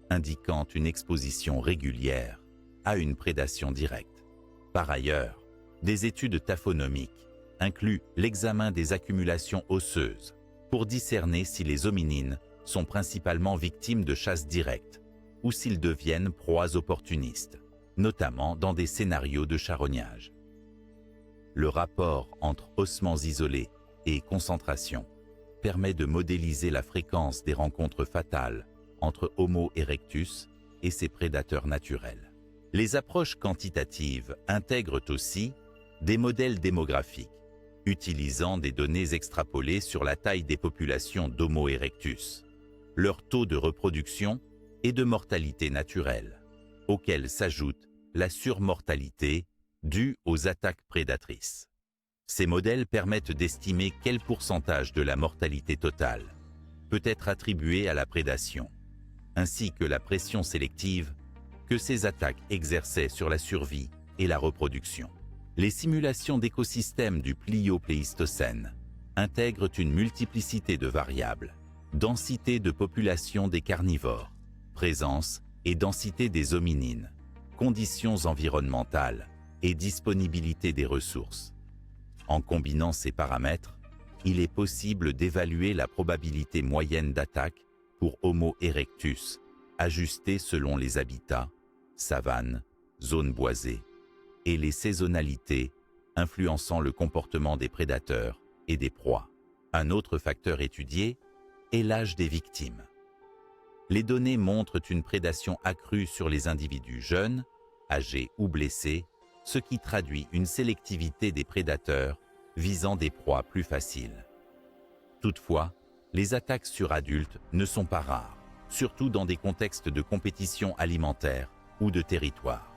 indiquant une exposition régulière à une prédation directe. Par ailleurs, des études taphonomiques incluent l'examen des accumulations osseuses pour discerner si les hominines sont principalement victimes de chasse directe ou s'ils deviennent proies opportunistes, notamment dans des scénarios de charognage. Le rapport entre ossements isolés et concentration permet de modéliser la fréquence des rencontres fatales entre Homo erectus et ses prédateurs naturels. Les approches quantitatives intègrent aussi des modèles démographiques, utilisant des données extrapolées sur la taille des populations d'Homo erectus, leur taux de reproduction et de mortalité naturelle, auxquels s'ajoute la surmortalité due aux attaques prédatrices. Ces modèles permettent d'estimer quel pourcentage de la mortalité totale peut être attribué à la prédation, ainsi que la pression sélective que ces attaques exerçaient sur la survie et la reproduction. Les simulations d'écosystèmes du Pliocène intègrent une multiplicité de variables: densité de population des carnivores, présence et densité des hominines, conditions environnementales et disponibilité des ressources. En combinant ces paramètres, il est possible d'évaluer la probabilité moyenne d'attaque pour Homo erectus, ajustée selon les habitats, savanes, zones boisées, et les saisonnalités influençant le comportement des prédateurs et des proies. Un autre facteur étudié est l'âge des victimes. Les données montrent une prédation accrue sur les individus jeunes, âgés ou blessés, ce qui traduit une sélectivité des prédateurs visant des proies plus faciles. Toutefois, les attaques sur adultes ne sont pas rares, surtout dans des contextes de compétition alimentaire ou de territoire.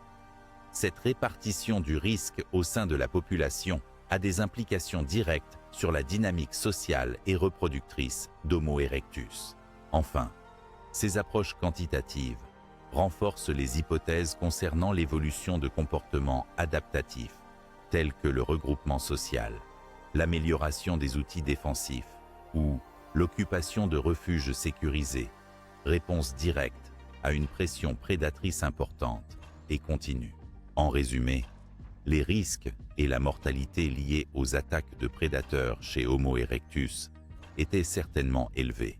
Cette répartition du risque au sein de la population a des implications directes sur la dynamique sociale et reproductrice d'Homo erectus. Enfin, ces approches quantitatives renforcent les hypothèses concernant l'évolution de comportements adaptatifs, tels que le regroupement social, l'amélioration des outils défensifs ou l'occupation de refuges sécurisés, réponse directe à une pression prédatrice importante et continue. En résumé, les risques et la mortalité liés aux attaques de prédateurs chez Homo erectus étaient certainement élevés.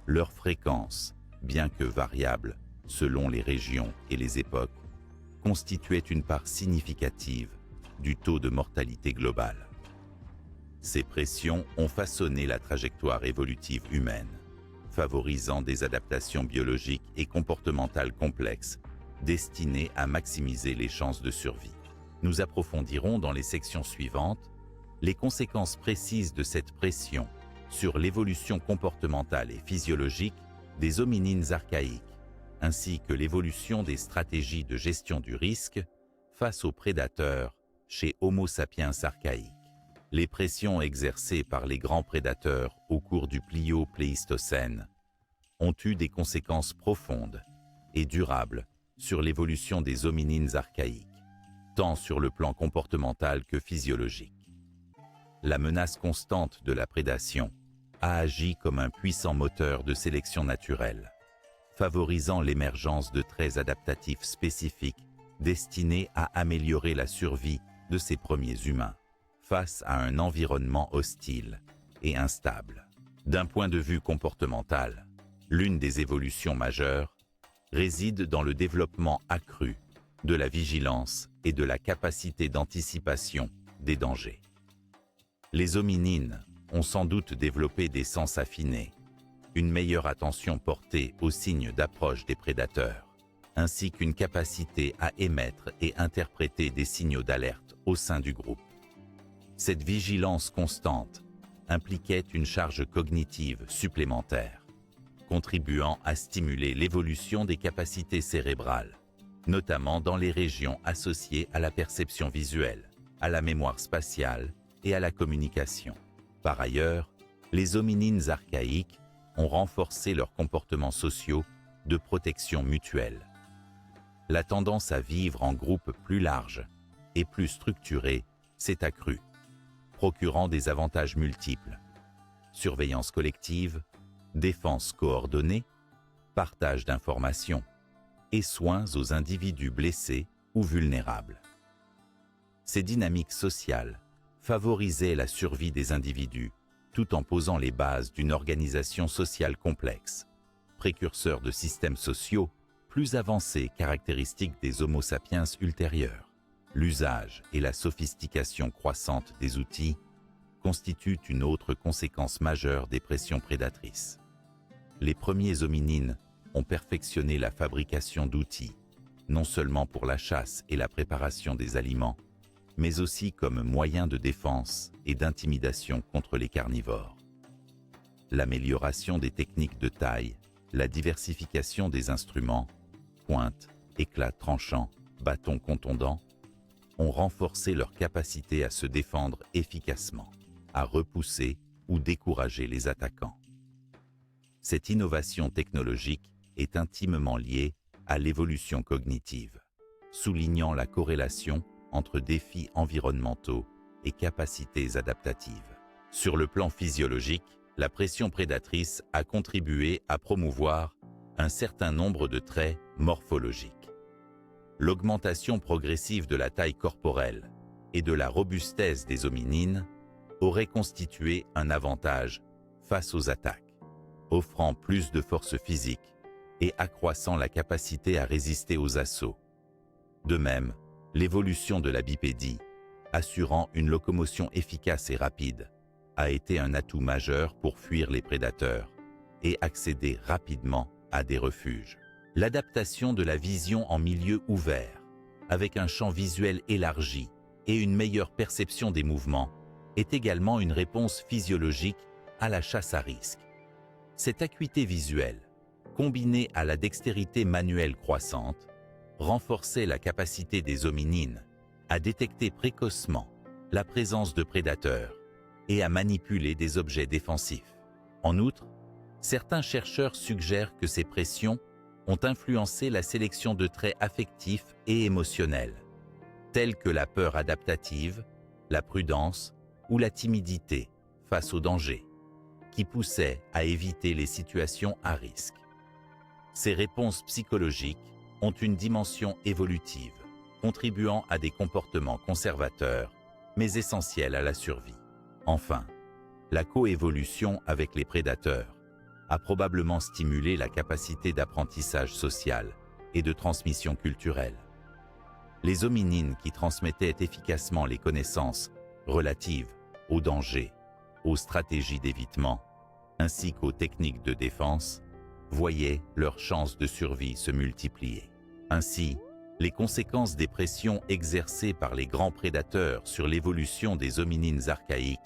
Leur fréquence, bien que variable selon les régions et les époques, constituaient une part significative du taux de mortalité globale. Ces pressions ont façonné la trajectoire évolutive humaine, favorisant des adaptations biologiques et comportementales complexes destinées à maximiser les chances de survie. Nous approfondirons dans les sections suivantes les conséquences précises de cette pression sur l'évolution comportementale et physiologique des hominines archaïques, ainsi que l'évolution des stratégies de gestion du risque face aux prédateurs chez Homo sapiens archaïques. Les pressions exercées par les grands prédateurs au cours du Plio-Pléistocène ont eu des conséquences profondes et durables sur l'évolution des hominines archaïques, tant sur le plan comportemental que physiologique. La menace constante de la prédation a agi comme un puissant moteur de sélection naturelle, favorisant l'émergence de traits adaptatifs spécifiques destinés à améliorer la survie de ces premiers humains face à un environnement hostile et instable. D'un point de vue comportemental, l'une des évolutions majeures réside dans le développement accru de la vigilance et de la capacité d'anticipation des dangers. Les hominines ont sans doute développé des sens affinés, une meilleure attention portée aux signes d'approche des prédateurs, ainsi qu'une capacité à émettre et interpréter des signaux d'alerte au sein du groupe. Cette vigilance constante impliquait une charge cognitive supplémentaire, contribuant à stimuler l'évolution des capacités cérébrales, notamment dans les régions associées à la perception visuelle, à la mémoire spatiale et à la communication. Par ailleurs, les hominines archaïques ont renforcé leurs comportements sociaux de protection mutuelle. La tendance à vivre en groupes plus larges et plus structurés s'est accrue, procurant des avantages multiples: surveillance collective, défense coordonnée, partage d'informations et soins aux individus blessés ou vulnérables. Ces dynamiques sociales favorisaient la survie des individus tout en posant les bases d'une organisation sociale complexe, précurseur de systèmes sociaux plus avancés caractéristiques des Homo sapiens ultérieurs. L'usage et la sophistication croissante des outils constituent une autre conséquence majeure des pressions prédatrices. Les premiers hominines ont perfectionné la fabrication d'outils, non seulement pour la chasse et la préparation des aliments, mais aussi comme moyen de défense et d'intimidation contre les carnivores. L'amélioration des techniques de taille, la diversification des instruments, pointes, éclats tranchants, bâtons contondants, ont renforcé leur capacité à se défendre efficacement, à repousser ou décourager les attaquants. Cette innovation technologique est intimement liée à l'évolution cognitive, soulignant la corrélation entre défis environnementaux et capacités adaptatives. Sur le plan physiologique, la pression prédatrice a contribué à promouvoir un certain nombre de traits morphologiques. L'augmentation progressive de la taille corporelle et de la robustesse des hominines aurait constitué un avantage face aux attaques, offrant plus de force physique et accroissant la capacité à résister aux assauts. De même, l'évolution de la bipédie, assurant une locomotion efficace et rapide, a été un atout majeur pour fuir les prédateurs et accéder rapidement à des refuges. L'adaptation de la vision en milieu ouvert, avec un champ visuel élargi et une meilleure perception des mouvements, est également une réponse physiologique à la chasse à risque. Cette acuité visuelle, combinée à la dextérité manuelle croissante, renforçait la capacité des hominines à détecter précocement la présence de prédateurs et à manipuler des objets défensifs. En outre, certains chercheurs suggèrent que ces pressions ont influencé la sélection de traits affectifs et émotionnels, tels que la peur adaptative, la prudence ou la timidité face au danger, qui poussaient à éviter les situations à risque. Ces réponses psychologiques ont une dimension évolutive, contribuant à des comportements conservateurs, mais essentiels à la survie. Enfin, la coévolution avec les prédateurs a probablement stimulé la capacité d'apprentissage social et de transmission culturelle. Les hominines qui transmettaient efficacement les connaissances relatives aux dangers, aux stratégies d'évitement, ainsi qu'aux techniques de défense, voyaient leurs chances de survie se multiplier. Ainsi, les conséquences des pressions exercées par les grands prédateurs sur l'évolution des hominines archaïques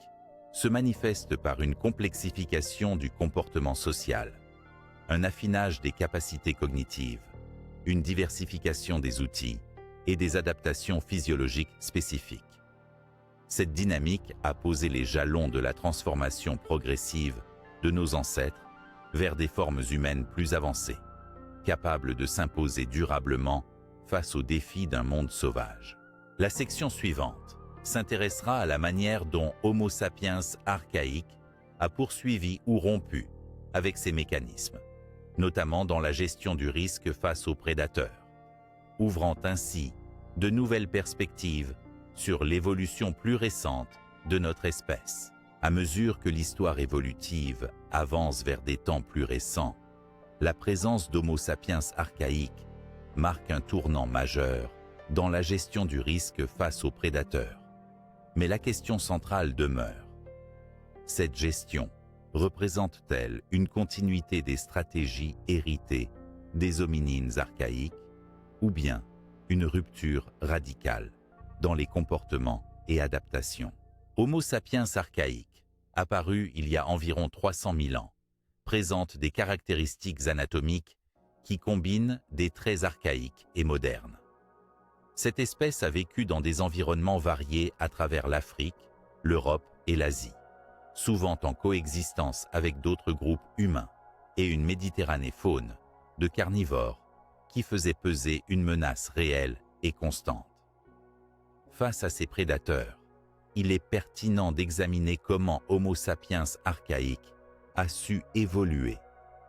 se manifestent par une complexification du comportement social, un affinage des capacités cognitives, une diversification des outils et des adaptations physiologiques spécifiques. Cette dynamique a posé les jalons de la transformation progressive de nos ancêtres vers des formes humaines plus avancées, capables de s'imposer durablement face aux défis d'un monde sauvage. La section suivante s'intéressera à la manière dont Homo sapiens archaïque a poursuivi ou rompu avec ces mécanismes, notamment dans la gestion du risque face aux prédateurs, ouvrant ainsi de nouvelles perspectives sur l'évolution plus récente de notre espèce. À mesure que l'histoire évolutive avance vers des temps plus récents, la présence d'Homo sapiens archaïque marque un tournant majeur dans la gestion du risque face aux prédateurs. Mais la question centrale demeure. Cette gestion représente-t-elle une continuité des stratégies héritées des hominines archaïques ou bien une rupture radicale dans les comportements et adaptations? Homo sapiens archaïque, apparu il y a environ 300 000 ans, présente des caractéristiques anatomiques qui combinent des traits archaïques et modernes. Cette espèce a vécu dans des environnements variés à travers l'Afrique, l'Europe et l'Asie, souvent en coexistence avec d'autres groupes humains et une Méditerranée faune de carnivores qui faisait peser une menace réelle et constante. Face à ces prédateurs, il est pertinent d'examiner comment Homo sapiens archaïque a su évoluer,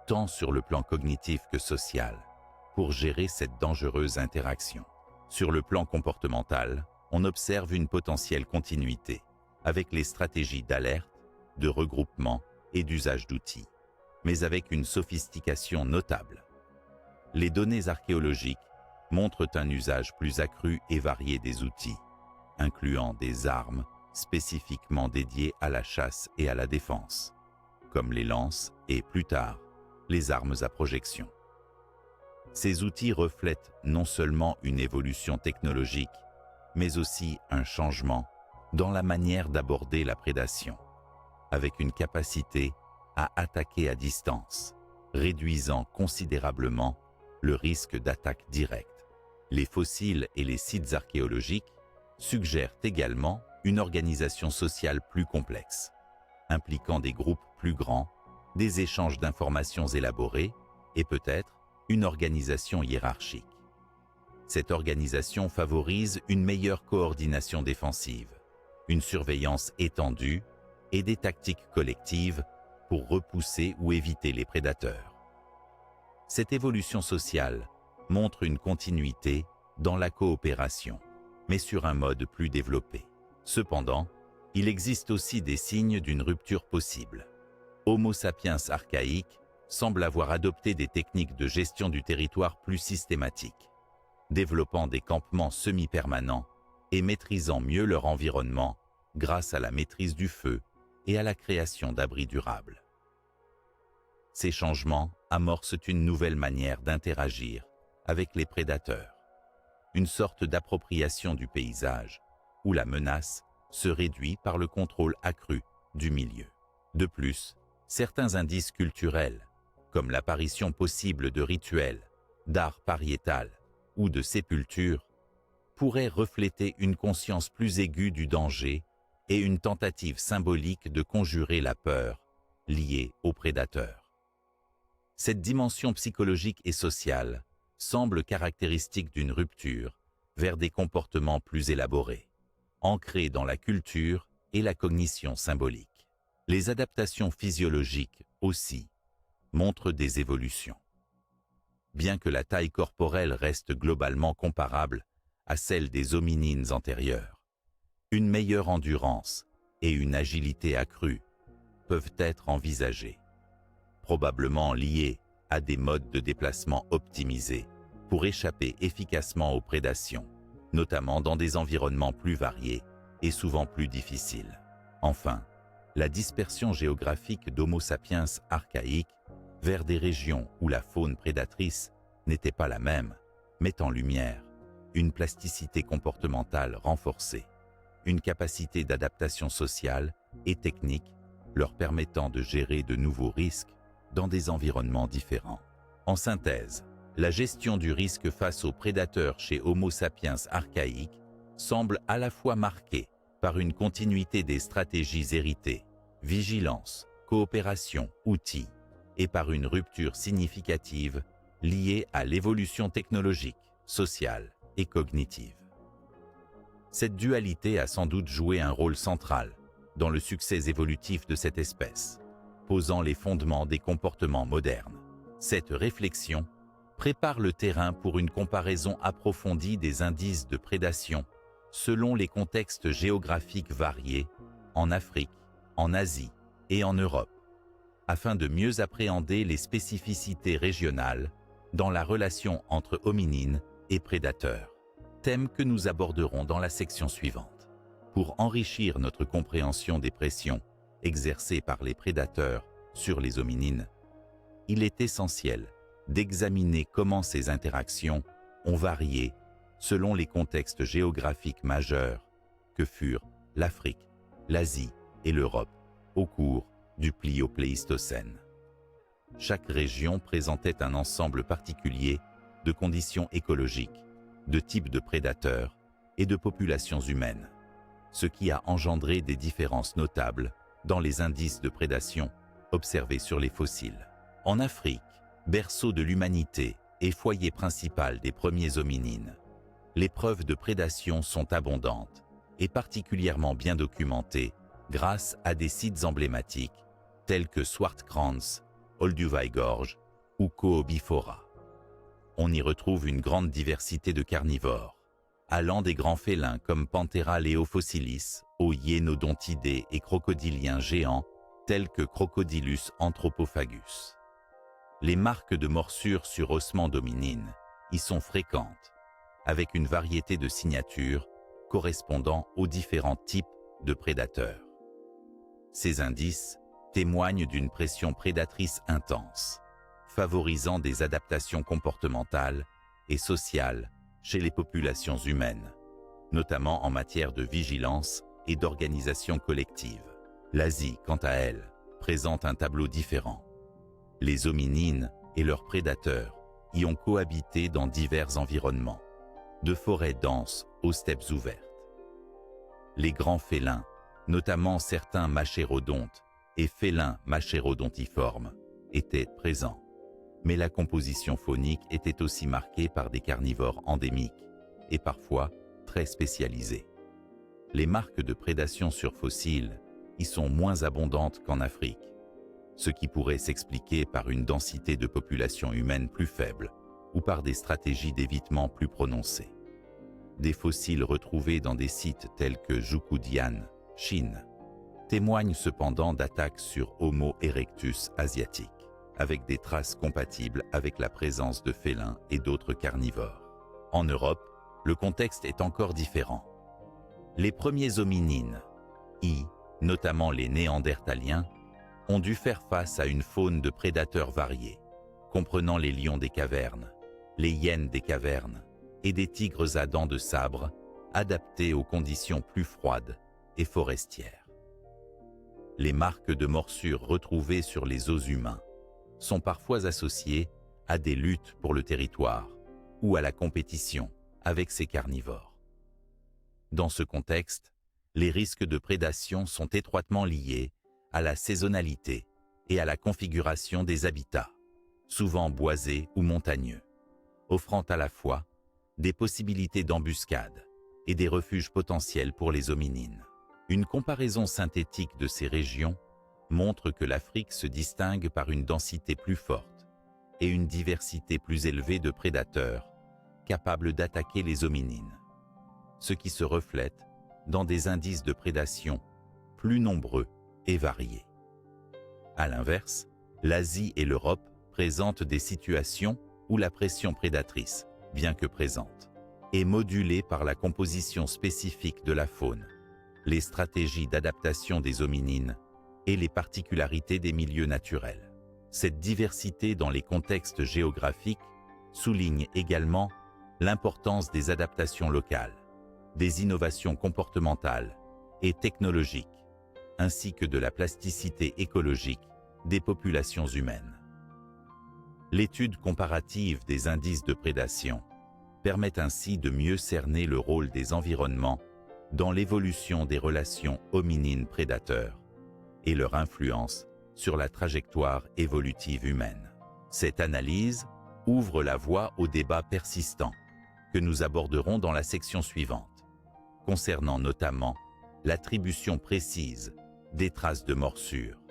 tant sur le plan cognitif que social, pour gérer cette dangereuse interaction. Sur le plan comportemental, on observe une potentielle continuité avec les stratégies d'alerte, de regroupement et d'usage d'outils, mais avec une sophistication notable. Les données archéologiques montrent un usage plus accru et varié des outils, incluant des armes spécifiquement dédiées à la chasse et à la défense, comme les lances et, plus tard, les armes à projection. Ces outils reflètent non seulement une évolution technologique, mais aussi un changement dans la manière d'aborder la prédation, avec une capacité à attaquer à distance, réduisant considérablement le risque d'attaque directe. Les fossiles et les sites archéologiques suggèrent également une organisation sociale plus complexe, impliquant des groupes plus grands, des échanges d'informations élaborés et peut-être une organisation hiérarchique. Cette organisation favorise une meilleure coordination défensive, une surveillance étendue et des tactiques collectives pour repousser ou éviter les prédateurs. Cette évolution sociale montre une continuité dans la coopération, mais sur un mode plus développé. Cependant, il existe aussi des signes d'une rupture possible. Homo sapiens archaïque semble avoir adopté des techniques de gestion du territoire plus systématiques, développant des campements semi-permanents et maîtrisant mieux leur environnement grâce à la maîtrise du feu et à la création d'abris durables. Ces changements amorcent une nouvelle manière d'interagir avec les prédateurs, une sorte d'appropriation du paysage où la menace se réduit par le contrôle accru du milieu. De plus, certains indices culturels, comme l'apparition possible de rituels, d'art pariétal ou de sépultures, pourraient refléter une conscience plus aiguë du danger et une tentative symbolique de conjurer la peur liée aux prédateurs. Cette dimension psychologique et sociale semble caractéristique d'une rupture vers des comportements plus élaborés, ancrés dans la culture et la cognition symbolique. Les adaptations physiologiques aussi montrent des évolutions. Bien que la taille corporelle reste globalement comparable à celle des hominines antérieures, une meilleure endurance et une agilité accrue peuvent être envisagées, probablement liées à des modes de déplacement optimisés pour échapper efficacement aux prédations, notamment dans des environnements plus variés et souvent plus difficiles. Enfin, la dispersion géographique d'Homo sapiens archaïques vers des régions où la faune prédatrice n'était pas la même, met en lumière une plasticité comportementale renforcée, une capacité d'adaptation sociale et technique leur permettant de gérer de nouveaux risques dans des environnements différents. En synthèse, la gestion du risque face aux prédateurs chez Homo sapiens archaïques semble à la fois marquée par une continuité des stratégies héritées, vigilance, coopération, outils, et par une rupture significative liée à l'évolution technologique, sociale et cognitive. Cette dualité a sans doute joué un rôle central dans le succès évolutif de cette espèce, posant les fondements des comportements modernes. Cette réflexion prépare le terrain pour une comparaison approfondie des indices de prédation selon les contextes géographiques variés en Afrique, en Asie et en Europe, afin de mieux appréhender les spécificités régionales dans la relation entre hominines et prédateurs, thème que nous aborderons dans la section suivante. Pour enrichir notre compréhension des pressions exercées par les prédateurs sur les hominines, il est essentiel d'examiner comment ces interactions ont varié selon les contextes géographiques majeurs que furent l'Afrique, l'Asie et l'Europe au cours du Pliopléistocène. Chaque région présentait un ensemble particulier de conditions écologiques, de types de prédateurs et de populations humaines, ce qui a engendré des différences notables dans les indices de prédation observés sur les fossiles. En Afrique, berceau de l'humanité et foyer principal des premiers hominines, les preuves de prédation sont abondantes et particulièrement bien documentées grâce à des sites emblématiques tels que Swartkrans, Olduvai-Gorge ou Coobifora. On y retrouve une grande diversité de carnivores, allant des grands félins comme Panthera leofossilis aux hyénodontidés et crocodiliens géants tels que Crocodylus anthropophagus. Les marques de morsures sur ossements d'hominines y sont fréquentes, avec une variété de signatures correspondant aux différents types de prédateurs. Ces indices témoignent d'une pression prédatrice intense, favorisant des adaptations comportementales et sociales chez les populations humaines, notamment en matière de vigilance et d'organisation collective. L'Asie, quant à elle, présente un tableau différent. Les hominines et leurs prédateurs y ont cohabité dans divers environnements, de forêts denses aux steppes ouvertes. Les grands félins, notamment certains machérodontes et félins machérodontiformes, étaient présents, mais la composition faunique était aussi marquée par des carnivores endémiques et parfois très spécialisés. Les marques de prédation sur fossiles y sont moins abondantes qu'en Afrique, ce qui pourrait s'expliquer par une densité de population humaine plus faible ou par des stratégies d'évitement plus prononcées. Des fossiles retrouvés dans des sites tels que Zhukudian, Chine, témoignent cependant d'attaques sur Homo erectus asiatique, avec des traces compatibles avec la présence de félins et d'autres carnivores. En Europe, le contexte est encore différent. Les premiers hominines, notamment les néandertaliens, ont dû faire face à une faune de prédateurs variés, comprenant les lions des cavernes, les hyènes des cavernes et des tigres à dents de sabre, adaptés aux conditions plus froides et forestières. Les marques de morsures retrouvées sur les os humains sont parfois associées à des luttes pour le territoire ou à la compétition avec ces carnivores. Dans ce contexte, les risques de prédation sont étroitement liés à la saisonnalité et à la configuration des habitats, souvent boisés ou montagneux, offrant à la fois des possibilités d'embuscade et des refuges potentiels pour les hominines. Une comparaison synthétique de ces régions montre que l'Afrique se distingue par une densité plus forte et une diversité plus élevée de prédateurs capables d'attaquer les hominines, ce qui se reflète dans des indices de prédation plus nombreux et variés. À l'inverse, l'Asie et l'Europe présentent des situations où la pression prédatrice, bien que présente, est modulée par la composition spécifique de la faune, les stratégies d'adaptation des hominines et les particularités des milieux naturels. Cette diversité dans les contextes géographiques souligne également l'importance des adaptations locales, des innovations comportementales et technologiques, ainsi que de la plasticité écologique des populations humaines. L'étude comparative des indices de prédation permet ainsi de mieux cerner le rôle des environnements dans l'évolution des relations hominines-prédateurs et leur influence sur la trajectoire évolutive humaine. Cette analyse ouvre la voie au débat persistant que nous aborderons dans la section suivante, concernant notamment l'attribution précise des traces de morsure,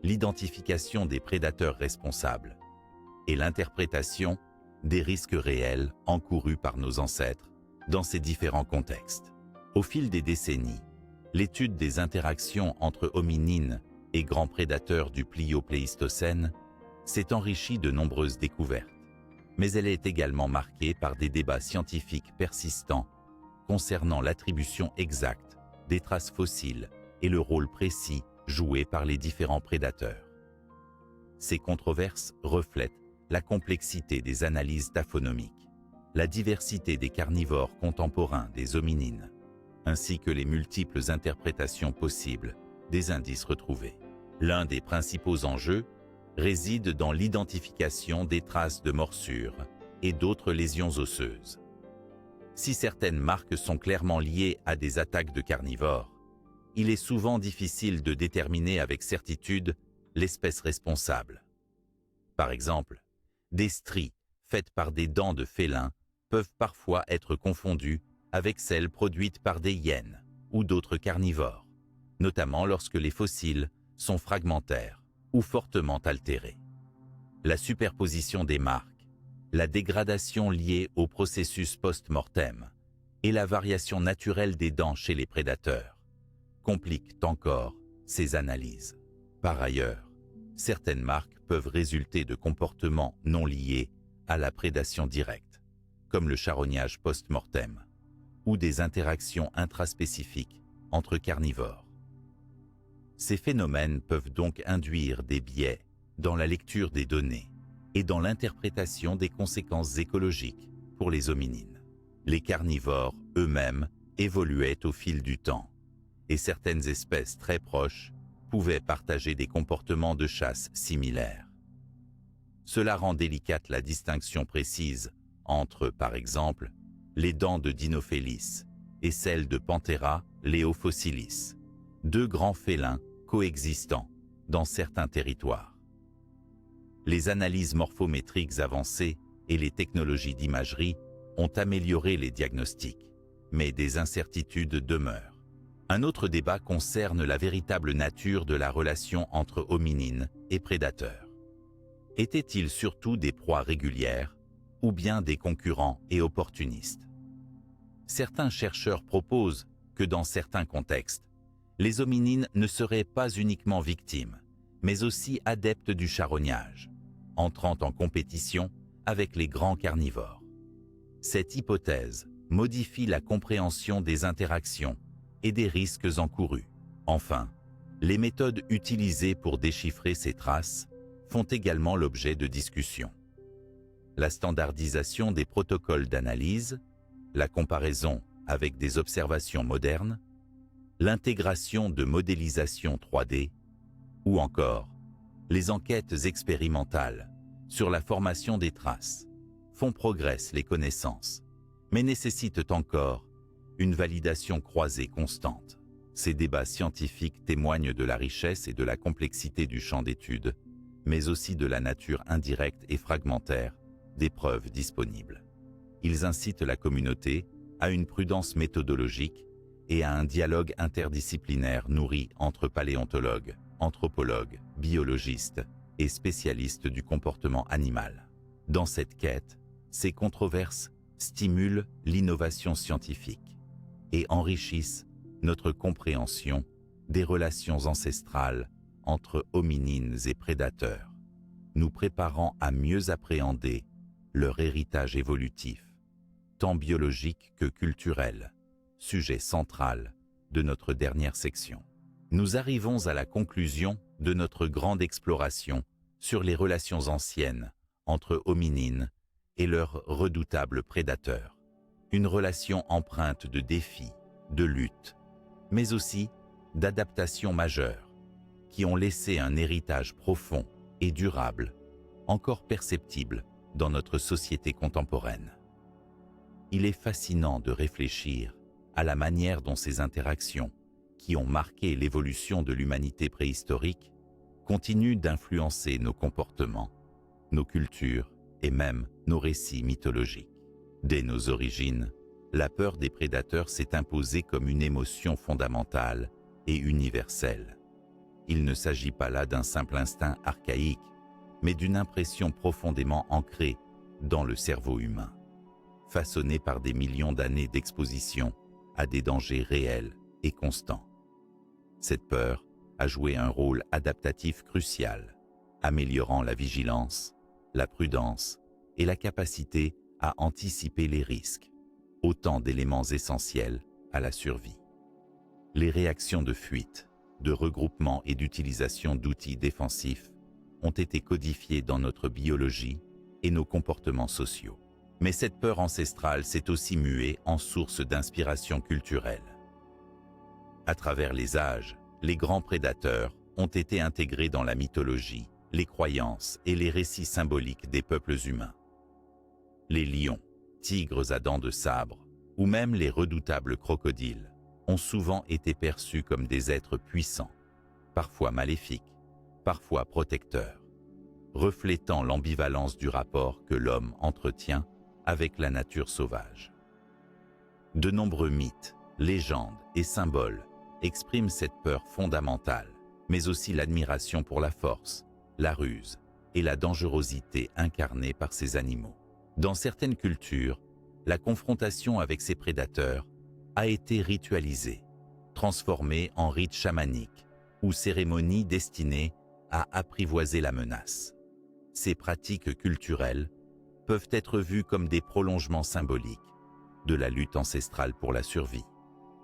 l'identification des prédateurs responsables et l'interprétation des risques réels encourus par nos ancêtres dans ces différents contextes. Au fil des décennies, l'étude des interactions entre hominines et grands prédateurs du Plio-Pléistocène s'est enrichie de nombreuses découvertes, mais elle est également marquée par des débats scientifiques persistants concernant l'attribution exacte des traces fossiles et le rôle précis joué par les différents prédateurs. Ces controverses reflètent la complexité des analyses taphonomiques, la diversité des carnivores contemporains des hominines, ainsi que les multiples interprétations possibles des indices retrouvés. L'un des principaux enjeux réside dans l'identification des traces de morsures et d'autres lésions osseuses. Si certaines marques sont clairement liées à des attaques de carnivores, il est souvent difficile de déterminer avec certitude l'espèce responsable. Par exemple, des stries faites par des dents de félins peuvent parfois être confondues avec celles produites par des hyènes ou d'autres carnivores, notamment lorsque les fossiles sont fragmentaires ou fortement altérés. La superposition des marques, la dégradation liée au processus post-mortem et la variation naturelle des dents chez les prédateurs compliquent encore ces analyses. Par ailleurs, certaines marques peuvent résulter de comportements non liés à la prédation directe, comme le charognage post-mortem, ou des interactions intraspécifiques entre carnivores. Ces phénomènes peuvent donc induire des biais dans la lecture des données et dans l'interprétation des conséquences écologiques pour les hominines. Les carnivores eux-mêmes évoluaient au fil du temps, et certaines espèces très proches pouvaient partager des comportements de chasse similaires. Cela rend délicate la distinction précise entre, par exemple, les dents de Dinophélis et celles de Panthera leofossilis, deux grands félins coexistants dans certains territoires. Les analyses morphométriques avancées et les technologies d'imagerie ont amélioré les diagnostics, mais des incertitudes demeurent. Un autre débat concerne la véritable nature de la relation entre hominines et prédateurs. Étaient-ils surtout des proies régulières ou bien des concurrents et opportunistes? Certains chercheurs proposent que dans certains contextes, les hominines ne seraient pas uniquement victimes, mais aussi adeptes du charognage, entrant en compétition avec les grands carnivores. Cette hypothèse modifie la compréhension des interactions et des risques encourus. Enfin, les méthodes utilisées pour déchiffrer ces traces font également l'objet de discussions. La standardisation des protocoles d'analyse, la comparaison avec des observations modernes, l'intégration de modélisation 3D ou encore les enquêtes expérimentales sur la formation des traces font progresser les connaissances, mais nécessitent encore une validation croisée constante. Ces débats scientifiques témoignent de la richesse et de la complexité du champ d'étude, mais aussi de la nature indirecte et fragmentaire des preuves disponibles. Ils incitent la communauté à une prudence méthodologique et à un dialogue interdisciplinaire nourri entre paléontologues, anthropologues, biologistes et spécialistes du comportement animal. Dans cette quête, ces controverses stimulent l'innovation scientifique et enrichissent notre compréhension des relations ancestrales entre hominines et prédateurs, nous préparant à mieux appréhender leur héritage évolutif tant biologique que culturel, sujet central de notre dernière section. Nous arrivons à la conclusion de notre grande exploration sur les relations anciennes entre hominines et leurs redoutables prédateurs. Une relation empreinte de défis, de luttes, mais aussi d'adaptations majeures qui ont laissé un héritage profond et durable, encore perceptible dans notre société contemporaine. Il est fascinant de réfléchir à la manière dont ces interactions, qui ont marqué l'évolution de l'humanité préhistorique, continuent d'influencer nos comportements, nos cultures et même nos récits mythologiques. Dès nos origines, la peur des prédateurs s'est imposée comme une émotion fondamentale et universelle. Il ne s'agit pas là d'un simple instinct archaïque, mais d'une impression profondément ancrée dans le cerveau humain, façonnée par des millions d'années d'exposition à des dangers réels et constants. Cette peur a joué un rôle adaptatif crucial, améliorant la vigilance, la prudence et la capacité à anticiper les risques, autant d'éléments essentiels à la survie. Les réactions de fuite, de regroupement et d'utilisation d'outils défensifs ont été codifiées dans notre biologie et nos comportements sociaux. Mais cette peur ancestrale s'est aussi muée en source d'inspiration culturelle. À travers les âges, les grands prédateurs ont été intégrés dans la mythologie, les croyances et les récits symboliques des peuples humains. Les lions, tigres à dents de sabre, ou même les redoutables crocodiles, ont souvent été perçus comme des êtres puissants, parfois maléfiques, parfois protecteurs, reflétant l'ambivalence du rapport que l'homme entretient avec la nature sauvage. De nombreux mythes, légendes et symboles expriment cette peur fondamentale, mais aussi l'admiration pour la force, la ruse et la dangerosité incarnée par ces animaux. Dans certaines cultures, la confrontation avec ces prédateurs a été ritualisée, transformée en rite chamanique ou cérémonie destinée à apprivoiser la menace. Ces pratiques culturelles peuvent être vues comme des prolongements symboliques de la lutte ancestrale pour la survie,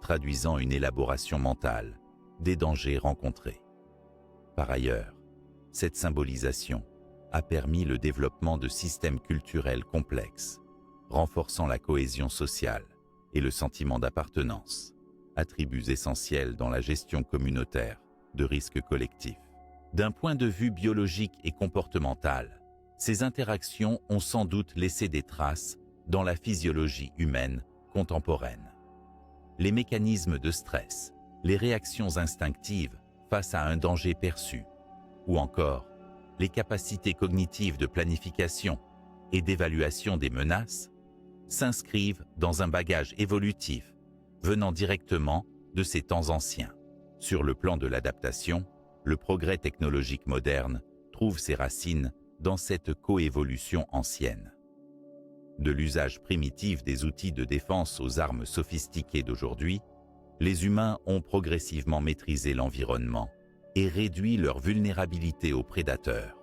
traduisant une élaboration mentale des dangers rencontrés. Par ailleurs, cette symbolisation a permis le développement de systèmes culturels complexes, renforçant la cohésion sociale et le sentiment d'appartenance, attributs essentiels dans la gestion communautaire de risques collectifs. D'un point de vue biologique et comportemental, ces interactions ont sans doute laissé des traces dans la physiologie humaine contemporaine. Les mécanismes de stress, les réactions instinctives face à un danger perçu, ou encore les capacités cognitives de planification et d'évaluation des menaces, s'inscrivent dans un bagage évolutif venant directement de ces temps anciens. Sur le plan de l'adaptation, le progrès technologique moderne trouve ses racines dans cette coévolution ancienne. De l'usage primitif des outils de défense aux armes sophistiquées d'aujourd'hui, les humains ont progressivement maîtrisé l'environnement et réduit leur vulnérabilité aux prédateurs,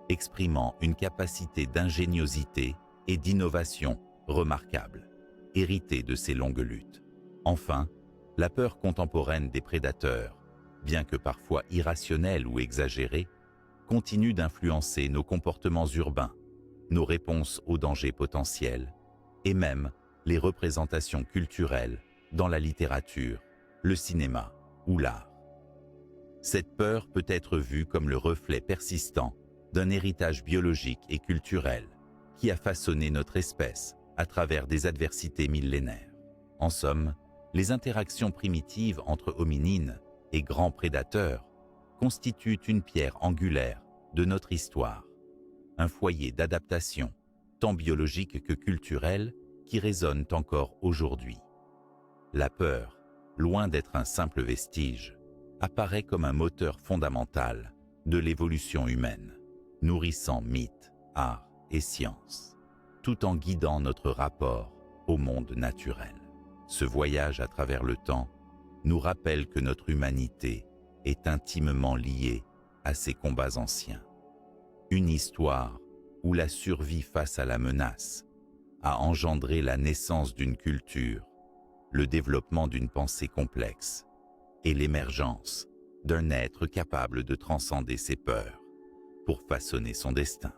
exprimant une capacité d'ingéniosité et d'innovation remarquable, héritée de ces longues luttes. Enfin, la peur contemporaine des prédateurs, bien que parfois irrationnelle ou exagérée, continue d'influencer nos comportements urbains, nos réponses aux dangers potentiels et même les représentations culturelles dans la littérature, le cinéma ou l'art. Cette peur peut être vue comme le reflet persistant d'un héritage biologique et culturel qui a façonné notre espèce à travers des adversités millénaires. En somme, les interactions primitives entre hominines et grands prédateurs constituent une pierre angulaire de notre histoire, un foyer d'adaptation, tant biologique que culturel, qui résonne encore aujourd'hui. La peur, loin d'être un simple vestige, apparaît comme un moteur fondamental de l'évolution humaine, nourrissant mythes, art et sciences, tout en guidant notre rapport au monde naturel. Ce voyage à travers le temps nous rappelle que notre humanité est intimement liée à ces combats anciens. Une histoire où la survie face à la menace a engendré la naissance d'une culture, le développement d'une pensée complexe et l'émergence d'un être capable de transcender ses peurs pour façonner son destin.